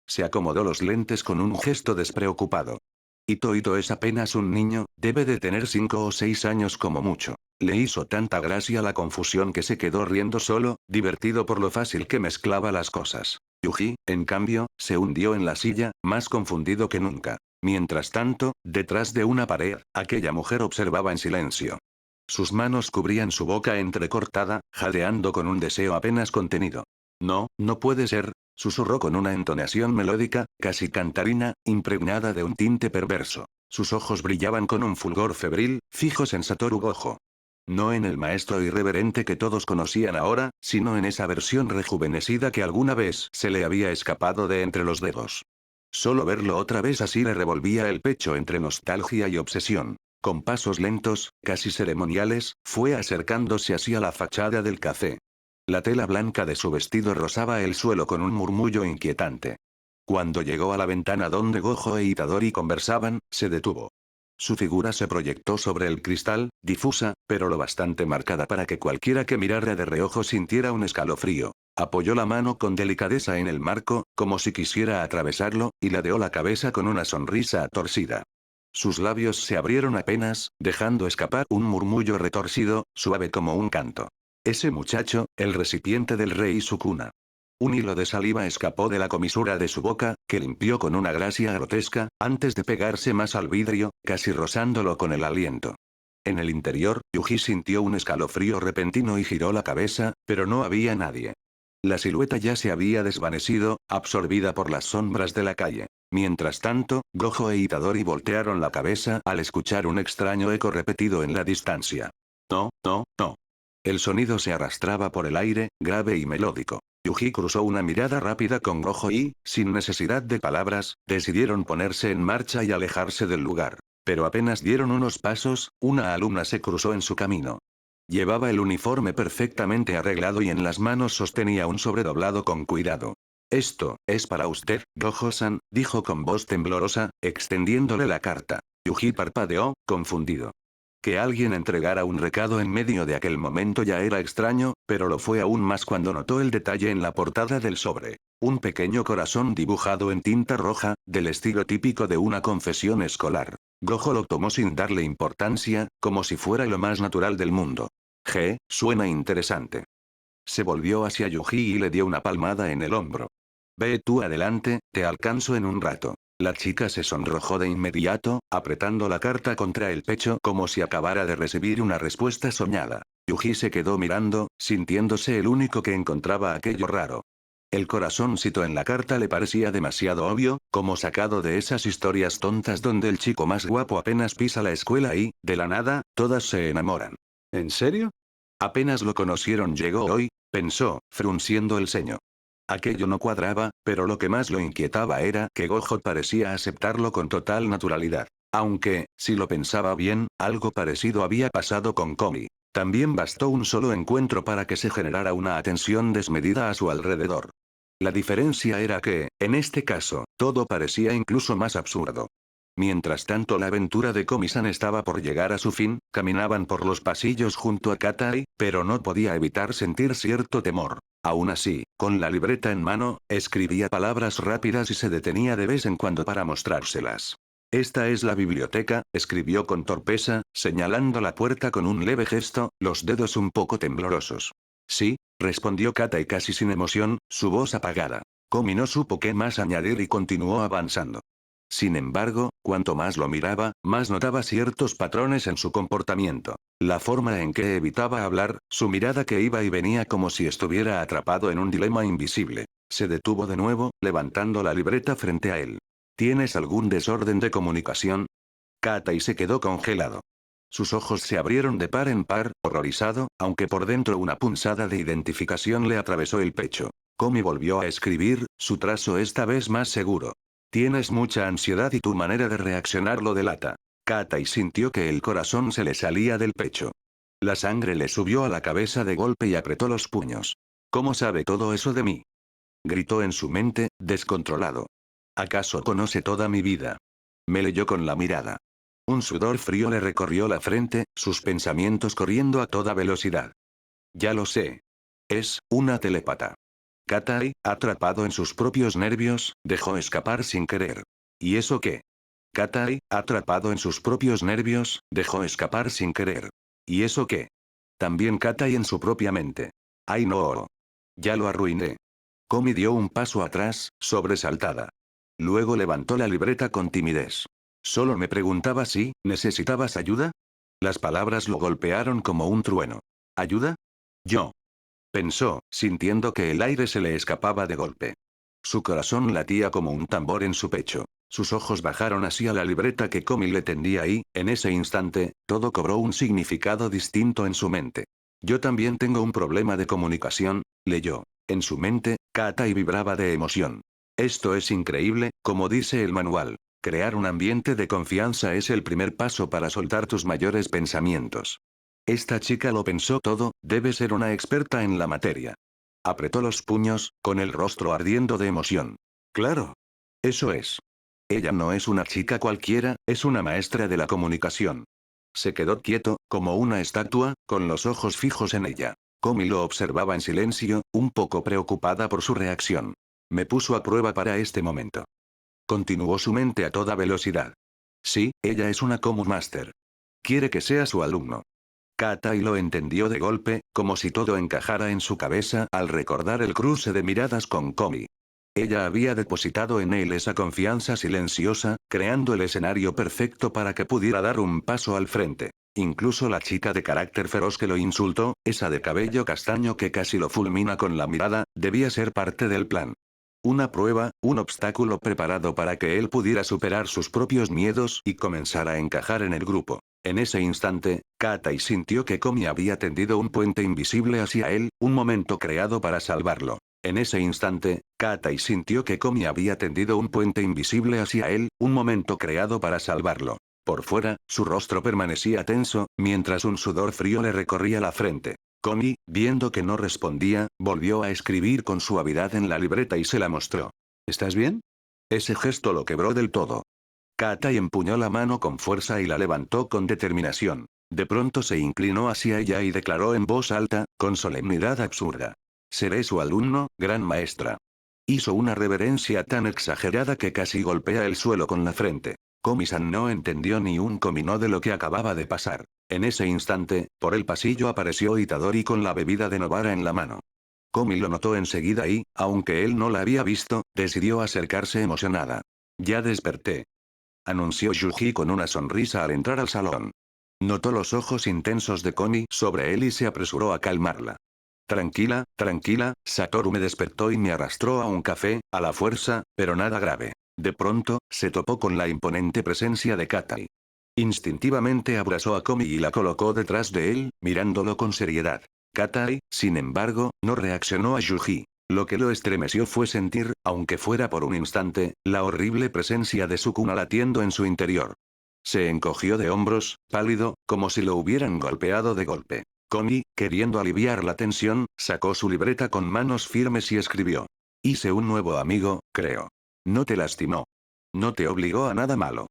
Se acomodó los lentes con un gesto despreocupado. Ito es apenas un niño, debe de tener 5 o 6 años como mucho. Le hizo tanta gracia la confusión que se quedó riendo solo, divertido por lo fácil que mezclaba las cosas. Yuji, en cambio, se hundió en la silla, más confundido que nunca. Mientras tanto, detrás de una pared, aquella mujer observaba en silencio. Sus manos cubrían su boca entrecortada, jadeando con un deseo apenas contenido. No, no puede ser, susurró con una entonación melódica, casi cantarina, impregnada de un tinte perverso. Sus ojos brillaban con un fulgor febril, fijos en Satoru Gojo. No en el maestro irreverente que todos conocían ahora, sino en esa versión rejuvenecida que alguna vez se le había escapado de entre los dedos. Solo verlo otra vez así le revolvía el pecho entre nostalgia y obsesión. Con pasos lentos, casi ceremoniales, fue acercándose hacia la fachada del café. La tela blanca de su vestido rozaba el suelo con un murmullo inquietante. Cuando llegó a la ventana donde Gojo e Itadori conversaban, se detuvo. Su figura se proyectó sobre el cristal, difusa, pero lo bastante marcada para que cualquiera que mirara de reojo sintiera un escalofrío. Apoyó la mano con delicadeza en el marco, como si quisiera atravesarlo, y ladeó la cabeza con una sonrisa torcida. Sus labios se abrieron apenas, dejando escapar un murmullo retorcido, suave como un canto. Ese muchacho, el recipiente del rey Sukuna. Un hilo de saliva escapó de la comisura de su boca, que limpió con una gracia grotesca, antes de pegarse más al vidrio, casi rozándolo con el aliento. En el interior, Yuji sintió un escalofrío repentino y giró la cabeza, pero no había nadie. La silueta ya se había desvanecido, absorbida por las sombras de la calle. Mientras tanto, Gojo e Itadori voltearon la cabeza al escuchar un extraño eco repetido en la distancia. No. El sonido se arrastraba por el aire, grave y melódico. Yuji cruzó una mirada rápida con Gojo y, sin necesidad de palabras, decidieron ponerse en marcha y alejarse del lugar. Pero apenas dieron unos pasos, una alumna se cruzó en su camino. Llevaba el uniforme perfectamente arreglado y en las manos sostenía un sobre doblado con cuidado. Esto, es para usted, Gojo-san, dijo con voz temblorosa, extendiéndole la carta. Yuji parpadeó, confundido. Que alguien entregara un recado en medio de aquel momento ya era extraño, pero lo fue aún más cuando notó el detalle en la portada del sobre. Un pequeño corazón dibujado en tinta roja, del estilo típico de una confesión escolar. Gojo lo tomó sin darle importancia, como si fuera lo más natural del mundo. Suena interesante. Se volvió hacia Yuji y le dio una palmada en el hombro. Ve tú adelante, te alcanzo en un rato. La chica se sonrojó de inmediato, apretando la carta contra el pecho como si acabara de recibir una respuesta soñada. Yuji se quedó mirando, sintiéndose el único que encontraba aquello raro. El corazoncito en la carta le parecía demasiado obvio, como sacado de esas historias tontas donde el chico más guapo apenas pisa la escuela y, de la nada, todas se enamoran. ¿En serio? Apenas lo conocieron llegó hoy, pensó, frunciendo el ceño. Aquello no cuadraba, pero lo que más lo inquietaba era que Gojo parecía aceptarlo con total naturalidad. Aunque, si lo pensaba bien, algo parecido había pasado con Komi. También bastó un solo encuentro para que se generara una atención desmedida a su alrededor. La diferencia era que, en este caso, todo parecía incluso más absurdo. Mientras tanto la aventura de Komi-san estaba por llegar a su fin, caminaban por los pasillos junto a Katai, pero no podía evitar sentir cierto temor. Aún así, con la libreta en mano, escribía palabras rápidas y se detenía de vez en cuando para mostrárselas. Esta es la biblioteca, escribió con torpeza, señalando la puerta con un leve gesto, los dedos un poco temblorosos. Sí, respondió Katai casi sin emoción, su voz apagada. Komi no supo qué más añadir y continuó avanzando. Sin embargo, cuanto más lo miraba, más notaba ciertos patrones en su comportamiento. La forma en que evitaba hablar, su mirada que iba y venía como si estuviera atrapado en un dilema invisible. Se detuvo de nuevo, levantando la libreta frente a él. ¿Tienes algún desorden de comunicación? Katai se quedó congelado. Sus ojos se abrieron de par en par, horrorizado, aunque por dentro una punzada de identificación le atravesó el pecho. Komi volvió a escribir, su trazo esta vez más seguro. Tienes mucha ansiedad y tu manera de reaccionar lo delata. Katai sintió que el corazón se le salía del pecho. La sangre le subió a la cabeza de golpe y apretó los puños. ¿Cómo sabe todo eso de mí? Gritó en su mente, descontrolado. ¿Acaso conoce toda mi vida? Me leyó con la mirada. Un sudor frío le recorrió la frente, sus pensamientos corriendo a toda velocidad. Ya lo sé. Es una telépata. Katai, atrapado en sus propios nervios, dejó escapar sin querer. ¿Y eso qué? Katai, atrapado en sus propios nervios, dejó escapar sin querer. ¿Y eso qué? También Katai en su propia mente. ¡Ay no! Ya lo arruiné. Komi dio un paso atrás, sobresaltada. Luego levantó la libreta con timidez. Solo me preguntaba si, ¿necesitabas ayuda? Las palabras lo golpearon como un trueno. ¿Ayuda? Yo. Pensó, sintiendo que el aire se le escapaba de golpe. Su corazón latía como un tambor en su pecho. Sus ojos bajaron hacia la libreta que Komi le tendía y, en ese instante, todo cobró un significado distinto en su mente. Yo también tengo un problema de comunicación, leyó. En su mente, Katai vibraba de emoción. Esto es increíble, como dice el manual. Crear un ambiente de confianza es el primer paso para soltar tus mayores pensamientos. Esta chica lo pensó todo, debe ser una experta en la materia. Apretó los puños, con el rostro ardiendo de emoción. Claro. Eso es. Ella no es una chica cualquiera, es una maestra de la comunicación. Se quedó quieto, como una estatua, con los ojos fijos en ella. Komi lo observaba en silencio, un poco preocupada por su reacción. Me puso a prueba para este momento. Continuó su mente a toda velocidad. Sí, ella es una Comu Master. Quiere que sea su alumno. Katai lo entendió de golpe, como si todo encajara en su cabeza al recordar el cruce de miradas con Komi. Ella había depositado en él esa confianza silenciosa, creando el escenario perfecto para que pudiera dar un paso al frente. Incluso la chica de carácter feroz que lo insultó, esa de cabello castaño que casi lo fulmina con la mirada, debía ser parte del plan. Una prueba, un obstáculo preparado para que él pudiera superar sus propios miedos y comenzar a encajar en el grupo. En ese instante, Katai sintió que Komi había tendido un puente invisible hacia él, un momento creado para salvarlo. En ese instante, Katai sintió que Komi había tendido un puente invisible hacia él, un momento creado para salvarlo. Por fuera, su rostro permanecía tenso, mientras un sudor frío le recorría la frente. Komi, viendo que no respondía, volvió a escribir con suavidad en la libreta y se la mostró. ¿Estás bien? Ese gesto lo quebró del todo. Katai empuñó la mano con fuerza y la levantó con determinación. De pronto se inclinó hacia ella y declaró en voz alta, con solemnidad absurda. Seré su alumno, gran maestra. Hizo una reverencia tan exagerada que casi golpea el suelo con la frente. Komi-san no entendió ni un comino de lo que acababa de pasar. En ese instante, por el pasillo apareció Itadori con la bebida de Nobara en la mano. Komi lo notó enseguida y, aunque él no la había visto, decidió acercarse emocionada. Ya desperté. Anunció Yuji con una sonrisa al entrar al salón. Notó los ojos intensos de Komi sobre él y se apresuró a calmarla. Tranquila, tranquila, Satoru me despertó y me arrastró a un café, a la fuerza, pero nada grave. De pronto, se topó con la imponente presencia de Katai. Instintivamente abrazó a Komi y la colocó detrás de él, mirándolo con seriedad. Katai, sin embargo, no reaccionó a Yuji. Lo que lo estremeció fue sentir, aunque fuera por un instante, la horrible presencia de Sukuna latiendo en su interior. Se encogió de hombros, pálido, como si lo hubieran golpeado de golpe. Komi, queriendo aliviar la tensión, sacó su libreta con manos firmes y escribió. Hice un nuevo amigo, creo. No te lastimó. No te obligó a nada malo.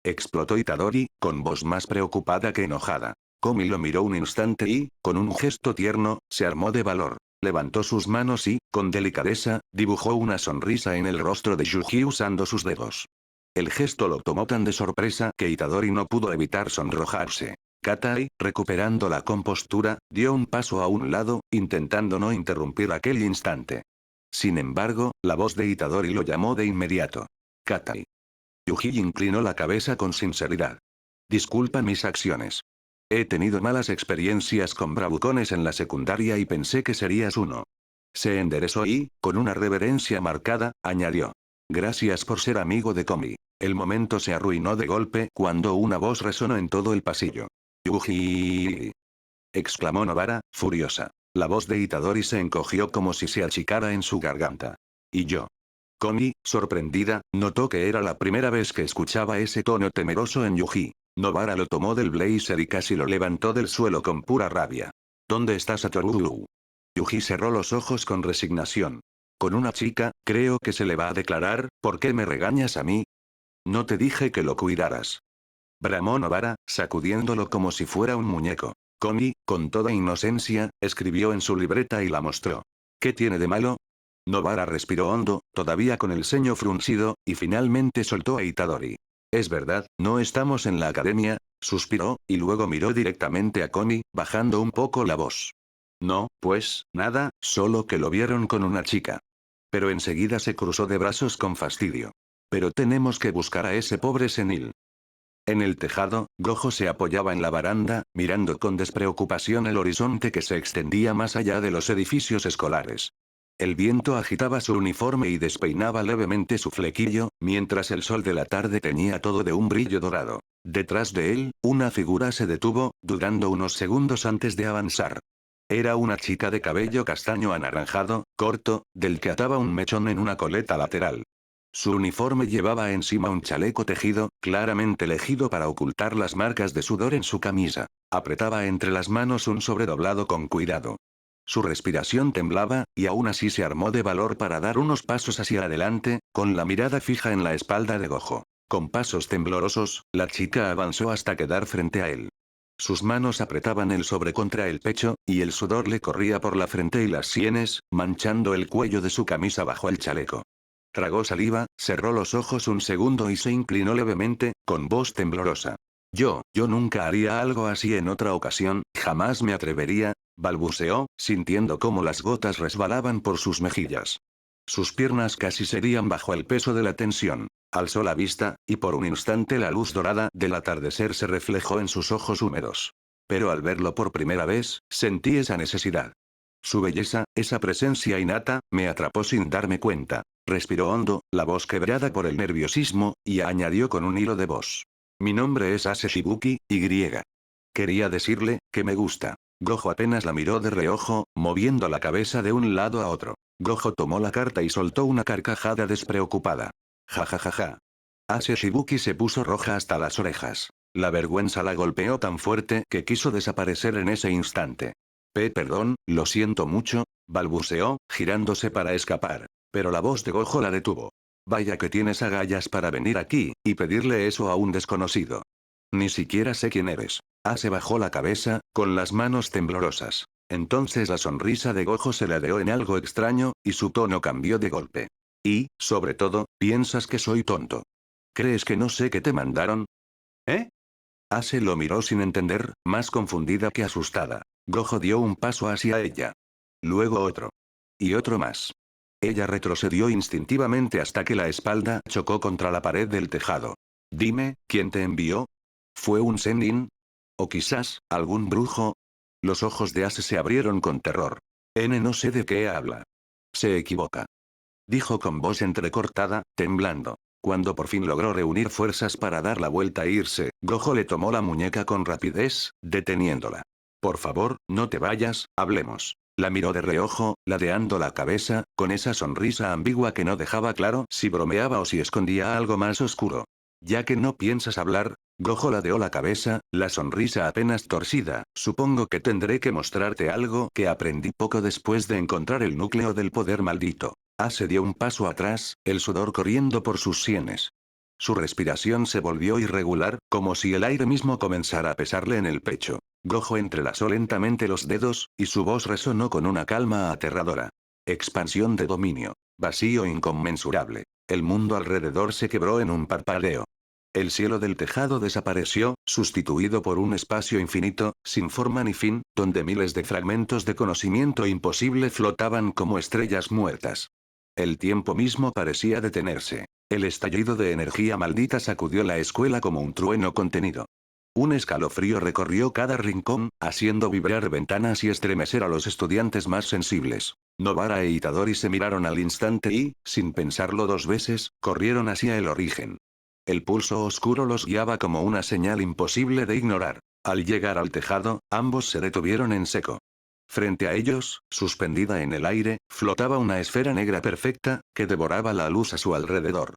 Explotó Itadori, con voz más preocupada que enojada. Komi lo miró un instante y, con un gesto tierno, se armó de valor. Levantó sus manos y, con delicadeza, dibujó una sonrisa en el rostro de Yuji usando sus dedos. El gesto lo tomó tan de sorpresa que Itadori no pudo evitar sonrojarse. Katai, recuperando la compostura, dio un paso a un lado, intentando no interrumpir aquel instante. Sin embargo, la voz de Itadori lo llamó de inmediato. Katai. Yuji inclinó la cabeza con sinceridad. Disculpa mis acciones. He tenido malas experiencias con bravucones en la secundaria y pensé que serías uno. Se enderezó y, con una reverencia marcada, añadió. Gracias por ser amigo de Komi. El momento se arruinó de golpe cuando una voz resonó en todo el pasillo. Yuji. Exclamó Nobara, furiosa. La voz de Itadori se encogió como si se achicara en su garganta. Y yo. Komi, sorprendida, notó que era la primera vez que escuchaba ese tono temeroso en Yuji. Nobara lo tomó del blazer y casi lo levantó del suelo con pura rabia. ¿Dónde está Satoru? Yuji cerró los ojos con resignación. Con una chica, creo que se le va a declarar, ¿por qué me regañas a mí? no te dije que lo cuidaras. Bramó Novara, sacudiéndolo como si fuera un muñeco. Komi, con toda inocencia, escribió en su libreta y la mostró. ¿Qué tiene de malo? Novara respiró hondo, todavía con el ceño fruncido, y finalmente soltó a Itadori. Es verdad, no estamos en la academia, suspiró, y luego miró directamente a Komi, bajando un poco la voz. No, pues, nada, solo que lo vieron con una chica. Pero enseguida se cruzó de brazos con fastidio. Pero tenemos que buscar a ese pobre senil. En el tejado, Gojo se apoyaba en la baranda, mirando con despreocupación el horizonte que se extendía más allá de los edificios escolares. El viento agitaba su uniforme y despeinaba levemente su flequillo, mientras el sol de la tarde teñía todo de un brillo dorado. Detrás de él, una figura se detuvo, dudando unos segundos antes de avanzar. Era una chica de cabello castaño anaranjado, corto, del que ataba un mechón en una coleta lateral. Su uniforme llevaba encima un chaleco tejido, claramente elegido para ocultar las marcas de sudor en su camisa. Apretaba entre las manos un sobredoblado con cuidado. Su respiración temblaba, y aún así se armó de valor para dar unos pasos hacia adelante, con la mirada fija en la espalda de Gojo. Con pasos temblorosos, la chica avanzó hasta quedar frente a él. Sus manos apretaban el sobre contra el pecho, y el sudor le corría por la frente y las sienes, manchando el cuello de su camisa bajo el chaleco. Tragó saliva, cerró los ojos un segundo y se inclinó levemente, con voz temblorosa. Yo nunca haría algo así en otra ocasión, jamás me atrevería, balbuceó, sintiendo cómo las gotas resbalaban por sus mejillas. Sus piernas casi cedían bajo el peso de la tensión. Alzó la vista, y por un instante la luz dorada del atardecer se reflejó en sus ojos húmedos. Pero al verlo por primera vez, sentí esa necesidad. Su belleza, esa presencia innata, me atrapó sin darme cuenta. Respiró hondo, la voz quebrada por el nerviosismo, y añadió con un hilo de voz. Mi nombre es Ase Shibuki, Y. Quería decirle, que me gusta. Gojo apenas la miró de reojo, moviendo la cabeza de un lado a otro. Gojo tomó la carta y soltó una carcajada despreocupada. Ja ja ja ja. Ase Shibuki se puso roja hasta las orejas. La vergüenza la golpeó tan fuerte que quiso desaparecer en ese instante. Perdón, lo siento mucho, balbuceó, girándose para escapar. Pero la voz de Gojo la detuvo. Vaya que tienes agallas para venir aquí, y pedirle eso a un desconocido. Ni siquiera sé quién eres. Ase bajó la cabeza, con las manos temblorosas. Entonces la sonrisa de Gojo se ladeó en algo extraño, y su tono cambió de golpe. Y, sobre todo, piensas que soy tonto. ¿Crees que no sé qué te mandaron? ¿Eh? Ase lo miró sin entender, más confundida que asustada. Gojo dio un paso hacia ella. Luego otro. Y otro más. Ella retrocedió instintivamente hasta que la espalda chocó contra la pared del tejado. Dime, ¿quién te envió? ¿Fue un Zenin? ¿O quizás, algún brujo? Los ojos de Ase se abrieron con terror. No sé de qué habla. Se equivoca. Dijo con voz entrecortada, temblando. Cuando por fin logró reunir fuerzas para dar la vuelta e irse, Gojo le tomó la muñeca con rapidez, deteniéndola. Por favor, no te vayas, hablemos. La miró de reojo, ladeando la cabeza, con esa sonrisa ambigua que no dejaba claro si bromeaba o si escondía algo más oscuro. Ya que no piensas hablar, Gojo ladeó la cabeza, la sonrisa apenas torcida, supongo que tendré que mostrarte algo que aprendí poco después de encontrar el núcleo del poder maldito. Ase dio un paso atrás, el sudor corriendo por sus sienes. Su respiración se volvió irregular, como si el aire mismo comenzara a pesarle en el pecho. Gojo entrelazó lentamente los dedos, y su voz resonó con una calma aterradora. Expansión de dominio. Vacío inconmensurable. El mundo alrededor se quebró en un parpadeo. El cielo del tejado desapareció, sustituido por un espacio infinito, sin forma ni fin, donde miles de fragmentos de conocimiento imposible flotaban como estrellas muertas. El tiempo mismo parecía detenerse. El estallido de energía maldita sacudió la escuela como un trueno contenido. Un escalofrío recorrió cada rincón, haciendo vibrar ventanas y estremecer a los estudiantes más sensibles. Novara e Itadori se miraron al instante y, sin pensarlo dos veces, corrieron hacia el origen. El pulso oscuro los guiaba como una señal imposible de ignorar. Al llegar al tejado, ambos se detuvieron en seco. Frente a ellos, suspendida en el aire, flotaba una esfera negra perfecta, que devoraba la luz a su alrededor.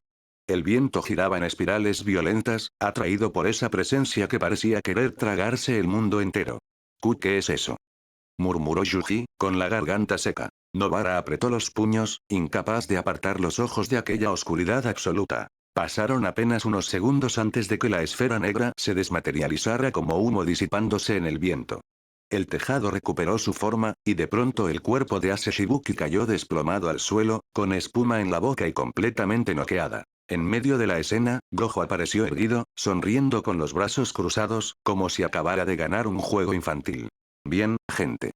El viento giraba en espirales violentas, atraído por esa presencia que parecía querer tragarse el mundo entero. ¿Qué es eso? Murmuró Yuji, con la garganta seca. Novara apretó los puños, incapaz de apartar los ojos de aquella oscuridad absoluta. Pasaron apenas unos segundos antes de que la esfera negra se desmaterializara como humo disipándose en el viento. El tejado recuperó su forma, y de pronto el cuerpo de Ase Shibuki cayó desplomado al suelo, con espuma en la boca y completamente noqueada. En medio de la escena, Gojo apareció erguido, sonriendo con los brazos cruzados, como si acabara de ganar un juego infantil. Bien, gente.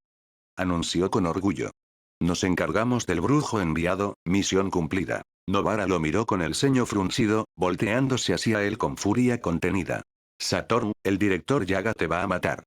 Anunció con orgullo. Nos encargamos del brujo enviado, misión cumplida. Nobara lo miró con el ceño fruncido, volteándose hacia él con furia contenida. Saturn, el director Yaga te va a matar.